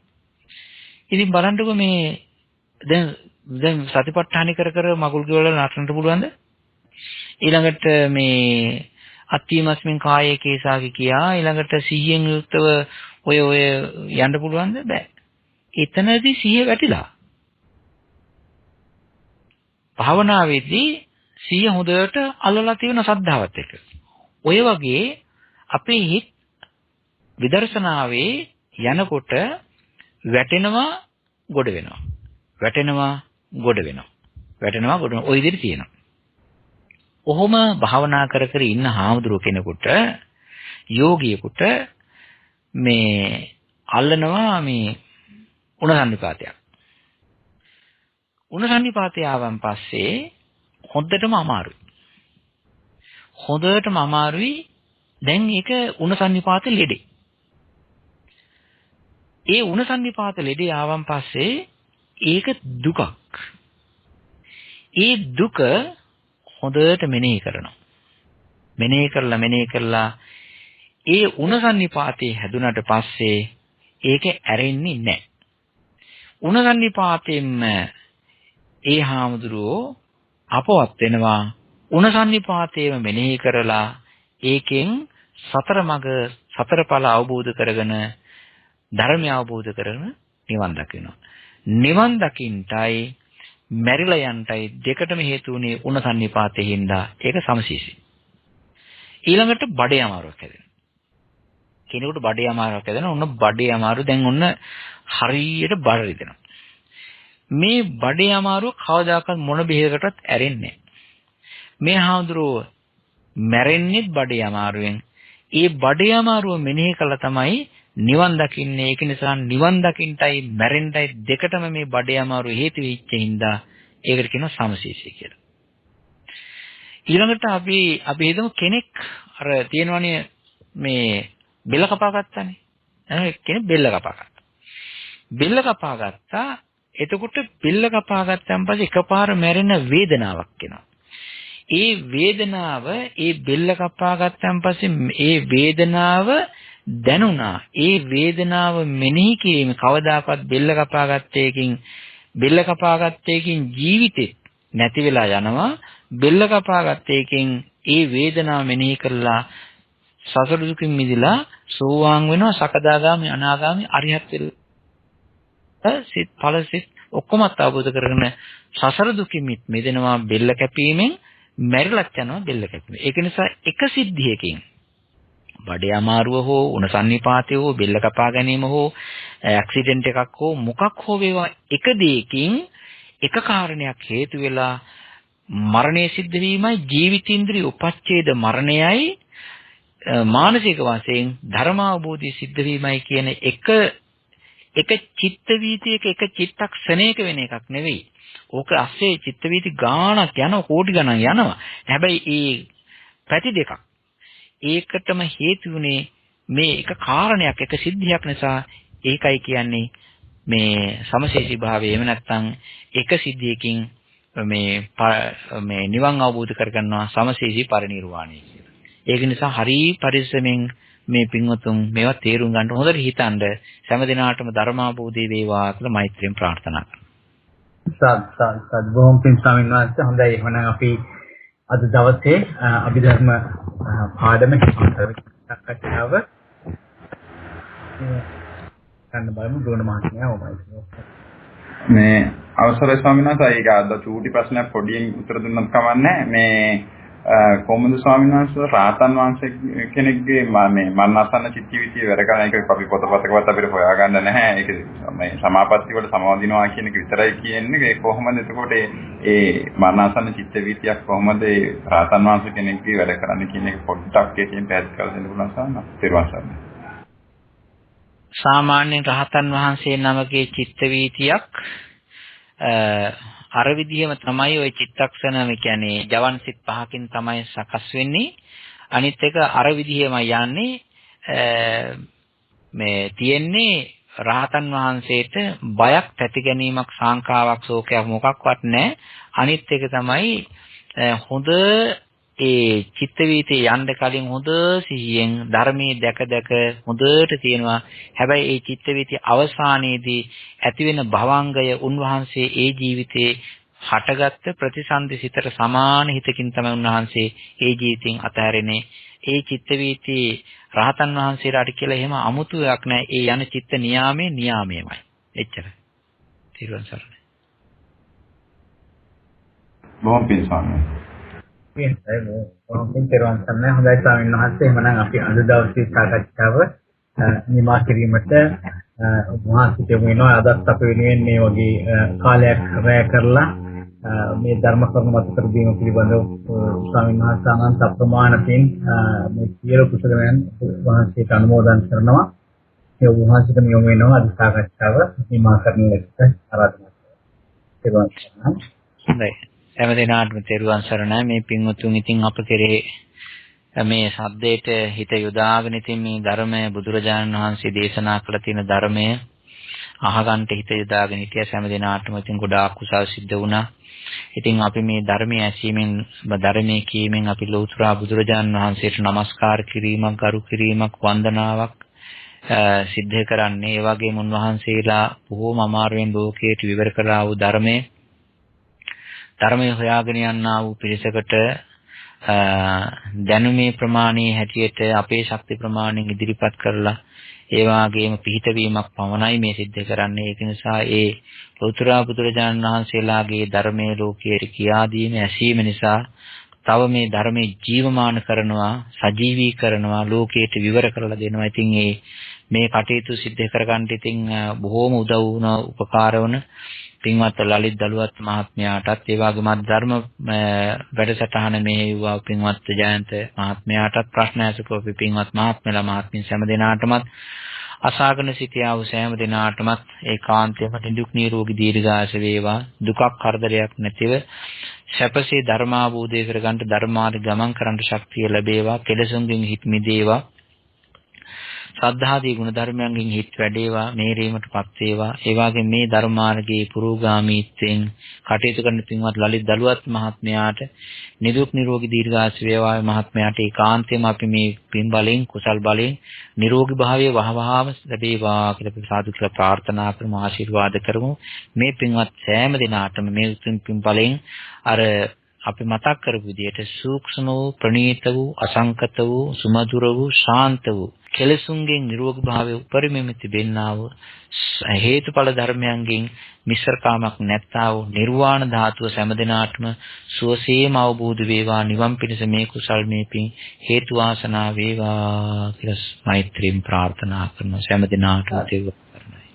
ඉතින් බලන්නකෝ මේ දැන් සතිපට්ඨාන කර මගුල් ගෙවල නටන්නට පුළුවන්ද? ඊළඟට මේ අත්‍යමස්මින් කායේ කේසාකි කියා ඊළඟට සිහියෙන් යුක්තව ඔය යන්න පුළුවන්ද? බෑ. එතනදී සිහිය වැටිලා. භාවනාවේදී සිහිය හොඳට අල්ලලා තියෙන ශ්‍රද්ධාවත් එක්ක. ඔය වගේ අපේ හිත විදර්ශනාවේ යනකොට වැටෙනවා ගොඩ වෙනවා. වැටෙනවා ගොඩ වෙනවා. වැටෙනවා ගොඩ වෙනවා. ඔය විදිහට තියෙනවා. ඔහොම භාවනා කර ඉන්න හාමුදුරුව කෙනෙකුට යෝගියෙකුට මේ අල්ලනවා මේ උණසන්නිපාතයක්. උණසන්නිපාතය ආවන් පස්සේ හොඳටම අමාරුයි. දැන් ඒක උණසන්නිපාත ලෙඩේ. ඒ උණසන්නිපාත ලෙඩේ ආවන් පස්සේ ඒක දුකක්. ඒ දුක හොඳට මෙනෙහි කරනවා. මෙනෙහි කරලා ඒ උණසන්නිපාතේ හැදුනට පස්සේ ඒක ඇරෙන්නේ නැහැ. උණසන්නිපාතෙන්න ඒ හාමුදුරුවෝ අපවත් වෙනවා. උණසන්නිපාතේම මෙනෙහි කරලා ඒකෙන් සතර ඵල අවබෝධ කරගෙන ධර්මය අවබෝධ කරගෙන නිවන් දකිනවා. නිවන් දකින්නටයි මැරිලා යන්නටයි දෙකටම හේතු වුණේ උණසන්නිපාතේ හින්දා. ඒක සමසීසි. ඊළඟට බඩේ අමාරුවක් හැදෙනවා. කෙනෙකුට බඩේ අමාරුවක් හැදෙනවා. ඔන්න බඩේ අමාරු දැන් ඔන්න හරියට බඩ රිදෙනවා. මේ බඩේ අමාරුව කවදාකවත් මොන බෙහෙතකටත් ඇරෙන්නේ නැහැ. මේ හාමුදුරුව මැරෙන්නේ බඩේ අමාරුවෙන්. ඒ බඩේ අමාරුව මෙනෙහි කළා තමයි නිවන් දකින්නේ. ඒක නිසා නිවන් දකින්නයි මැරෙන්නයි දෙකටම මේ බඩේ අමාරුව හේතු වෙච්ච හින්දා ඒකට කියනවා සමසීසී කියලා. ඊළඟට අපි හිතමු කෙනෙක් අර තියෙනවනේ මේ බෙල්ල කපා ගත්තානේ. කෙනෙක් බෙල්ල කපා ගත්තා. බෙල්ල කපා ගත්තා. එතකොට බෙල්ල කපා ගත්තන් පස්සේ එකපාර මැරෙන වේදනාවක් එනවා. ඒ වේදනාව ඒ බෙල්ල කපා ගත්තන් පස්සේ ඒ වේදනාව දැනුණා. ඒ වේදනාව මෙනෙහි කිරීම කවදාකවත් බෙල්ල කපා ගත්තේකින් ජීවිතේ නැති වෙලා යනවා. බෙල්ල කපා ගත්තේකින් ඒ වේදනාව මෙනෙහි කරලා සසර දුකින් මිදලා සෝවාන් වෙනවා. සකදාගාමි අනාගාමි අරිහත් වෙලා සිත් ඵලසිත ඔක්කොම අවබෝධ කරගෙන සසර දුකින් මිදෙනවා. බෙල්ල කැපීමෙන් මැරිලත් යනවා බෙල්ල කැපීම. ඒක නිසා එක සිද්ධියකින් බඩේ අමාරුව හෝ උණසන්නිපාතය හෝ බෙල්ල කපා ගැනීම හෝ ඇක්සිඩන්ට් එකක් හෝ මොකක් හෝ වේවා එක දෙයකින් එක කාරණයක් හේතු වෙලා මරණය සිද්ධ වීමයි ජීවිතේන්ද්‍රිය උපච්ඡේද මරණයයි මානසික වශයෙන් ධර්මාවබෝධය සිද්ධ වීමයි කියන එක චිත්ත වීතියක එක චිත්තක්ෂණයක වෙන එකක් නෙවෙයි. ඕක ASCII චිත්ත වීති ගාණක් යනවා කෝටි ගණන් යනවා. හැබැයි ඒ පැති දෙකක් ඒකටම හේතු වුණේ මේ එක කාරණයක් එක සිද්ධියක් නිසා. ඒකයි කියන්නේ මේ සමශේෂී භාවය. එහෙම නැත්නම් එක සිද්ධියකින් මේ නිවන් අවබෝධ කරගන්නවා සමශේෂී පරිනිර්වාණය කියලා. ඒක නිසා හරි පරිස්සමෙන් මේ පින්වතුන් මේවා තේරුම් ගන්න හොඳට හිතන්න හැම දිනාටම ධර්මාභෝධය වේවා කියලා මෛත්‍රියෙන් ප්‍රාර්ථනා කරනවා. සත් බොහොම පිං ස්වාමීන් වහන්සේ. හොඳයි එහෙනම් අපි අද දවසේ අභිධර්ම පාඩම සාකච්ඡාව ගන්න බලමු. ගුණ මහත්මයා ඔබයි. මේ අවසරයි ස්වාමීන් වහන්සේ. ඒක අද චූටි ප්‍රශ්නයක් පොඩියෙන් උත්තර දුන්නත් කමන්නේ. මේ කොමුදු ස්වාමීන් වහන්සේ රාතන් වහන්සේ කෙනෙක්ගේ මේ මරණාසන්න චිත්තවිතිය වැඩ කරන එක අපි පොතපතකවත් අපිට හොයාගන්න නැහැ. ඒක මේ සමාපatti වල සමාදිනවා කියන එක විතරයි කියන්නේ. ඒක කොහොමද එතකොට ඒ මරණාසන්න චිත්තවිතියක් කොහොමද ඒ රාතන් වහන්සේ කෙනෙක්ගේ වැඩ කරන්නේ කියන එක පොඩ්ඩක් ඒකෙන් පැහැදිලි කරලා දෙන්න පුළුවන් සාම. ත්‍රිවන් සරණයි. සාමාන්‍යයෙන් රහතන් වහන්සේ නමකේ චිත්තවීතියක් අර විදිහම තමයි ওই චිත්තක්ෂණ කියන්නේ ජවන් සිත් පහකින් තමයි සකස් වෙන්නේ. අනිත් එක අර විදිහම යන්නේ මේ තියෙන්නේ රහතන් වහන්සේට බයක් තැති ගැනීමක් සංකාවක් ශෝකයක් මොකක්වත් නැහැ. අනිත් එක තමයි හොඳ ඒ චිත්ත වීතිය යන්න කලින් හොඳ සිහියෙන් ධර්මයේ දැක හොඳට තියෙනවා. හැබැයි ඒ චිත්ත වීතිය අවසානයේදී ඇති වෙන භවංගය උන්වහන්සේ ඒ ජීවිතේ හටගත්ත ප්‍රතිසන්දි සිතට සමාන හිතකින් තමයි උන්වහන්සේ ඒ ජීවිතෙන් අතහැරෙන්නේ. ඒ චිත්ත වීතිය රහතන් වහන්සේලාට කියලා එහෙම අමුතුවක් නැහැ. ඒ යන චිත්ත නියාමයමයි. එච්චරයි. තිරුවන් සරණයි. බොහොම පිං ස්වාමීන් වහන්සේ තෙරුවන් සරණයි. හොඳයි ස්වාමීන් වහන්සේ. එහෙනම් අපි අද දවසේ සාකච්ඡාව නිමා කිරීමට වහන්සේ දෙමු වෙනවා. අදත් අප වෙනුවෙන් මේ වගේ කාලයක් වැය කරලා මේ ධර්ම කරුණු මත කර දීම පිළිබඳව ස්වාමීන් වහන්සේ අනන්ත අප්‍රමාණකින් මේ සියලු කුසලයන් වහන්සේට අනුමෝදන් කරනවා. ඒ වහන්සේට යොමු වෙනවා අද සාකච්ඡාව නිමා කරන ලෙස ආරාධනා කරනවා. හොඳයි. හැම දිනාටම තෙරුවන් සරණයි. මේ පින්වතුන් ඉතින් අප කෙරේ මේ සද්දේට හිත යොදාගෙන ඉතින් මේ ධර්මය බුදුරජාණන් වහන්සේ දේශනා කළ තියෙන ධර්මය අහගන්න හිත යොදාගෙන හිටිය හැම දිනාටම ඉතින් ගොඩාක් කුසල් සිද්ධ වුණා. ඉතින් අපි මේ ධර්මයේ ඇසීමෙන් ධර්මයේ කීමෙන් අපි ලෞතර බුදුරජාණන් වහන්සේට নমස්කාර කිරීමක්, ගරු කිරීමක්, වන්දනාවක් සිද්ධ කරන්නේ. ඒ වගේම උන්වහන්සේලා බොහෝම අමාරුවෙන් ලෝකයට විවර කළා වූ ධර්මයේ හොයාගෙන යනා වූ පිරිසකට දැනුමේ ප්‍රමාණයේ හැටියට අපේ ශක්ති ප්‍රමාණයෙන් ඉදිරිපත් කරලා ඒ වගේම පිහිටවීමක් පමණයි මේ සිද්ධ කරන්නේ. ඒක නිසා ඒ ලෞතර බුදුරජාණන් වහන්සේලාගේ ධර්මයේ ලෝකයට කියා දීම ඇසීම නිසා තව මේ ධර්මයේ ජීවමාන කරනවා, සජීවී කරනවා, ලෝකයට විවර කරලා දෙනවා. ඉතින් මේ කටයුතු සිද්ධ කරගන්න ඉතින් බොහෝම උදව් වුණ උපකාර වුණ පින්වත් ලලිත් දලුවත් මහත්මයාටත් ඒ වගේම ධර්ම වැඩසටහන මෙහෙයුවා පින්වත් ජයන්ත මහත්මයාටත් ප්‍රශ්න ඇසුකෝ පින්වත් මහත්මලා මහත්මින් සෑම දිනාටමත් අසාගෙන සිටියා වූ සෑම දිනාටමත් ඒකාන්තයෙන්ම නිදුක් නිරෝගී දීර්ඝාස වේවා. දුකක් කරදරයක් නැතිව සැපසේ ධර්මාභෝධය කරගන්න ධර්මාර්ග ගමන් කරන්න ශක්තිය ලැබේවා. කෙලසුන්ගෙන් හිත් මිදේවා. ශ්‍රද්ධාදී ගුණ ධර්මයන්ගෙන් හිත් වැඩේවා, මේරීමටපත් වේවා. ඒ වගේම මේ ධර්මාර්ගයේ පුරෝගාමීත්වයෙන් කටයුතු කරන පින්වත් ලලිත් දලුවත් මහත්මයාට නිදුක් නිරෝගී දීර්ඝාස වේවා. මහත්මයාට ඒකාන්තයෙන්ම අපි මේ පින් බලෙන්, කුසල් බලෙන් නිරෝගී භාවයේ වහවහාම ලැබේවා කියලා අපි සාදු කියලා ප්‍රාර්ථනා කරමු, ආශිර්වාද කරමු. මේ පින්වත් සෑම දිනාටම මේ උතුම් පින් බලෙන් අර අපි මතක් කරපු විදිහට සූක්ෂම වූ, ප්‍රණීත වූ, අසංකත වූ, සුමధుර වූ, ශාන්ත වූ කෙලසුන්ගෙන් නිරෝගී භාවයේ උපරිමෙම තිබෙන්නා වූ හේතුඵල ධර්මයන්ගෙන් මිශ්‍රකාමක් නැත්තා වූ නිර්වාණ ධාතුව සෑම සුවසේම අවබෝධ වේවා. නිවන් පිණිස මේ කුසල් මේ පින් හේතු වාසනා වේවා කියලා මෛත්‍රියෙන් ප්‍රාර්ථනා කරන සෑම දිනාටම තෙරුවන් සරණයි.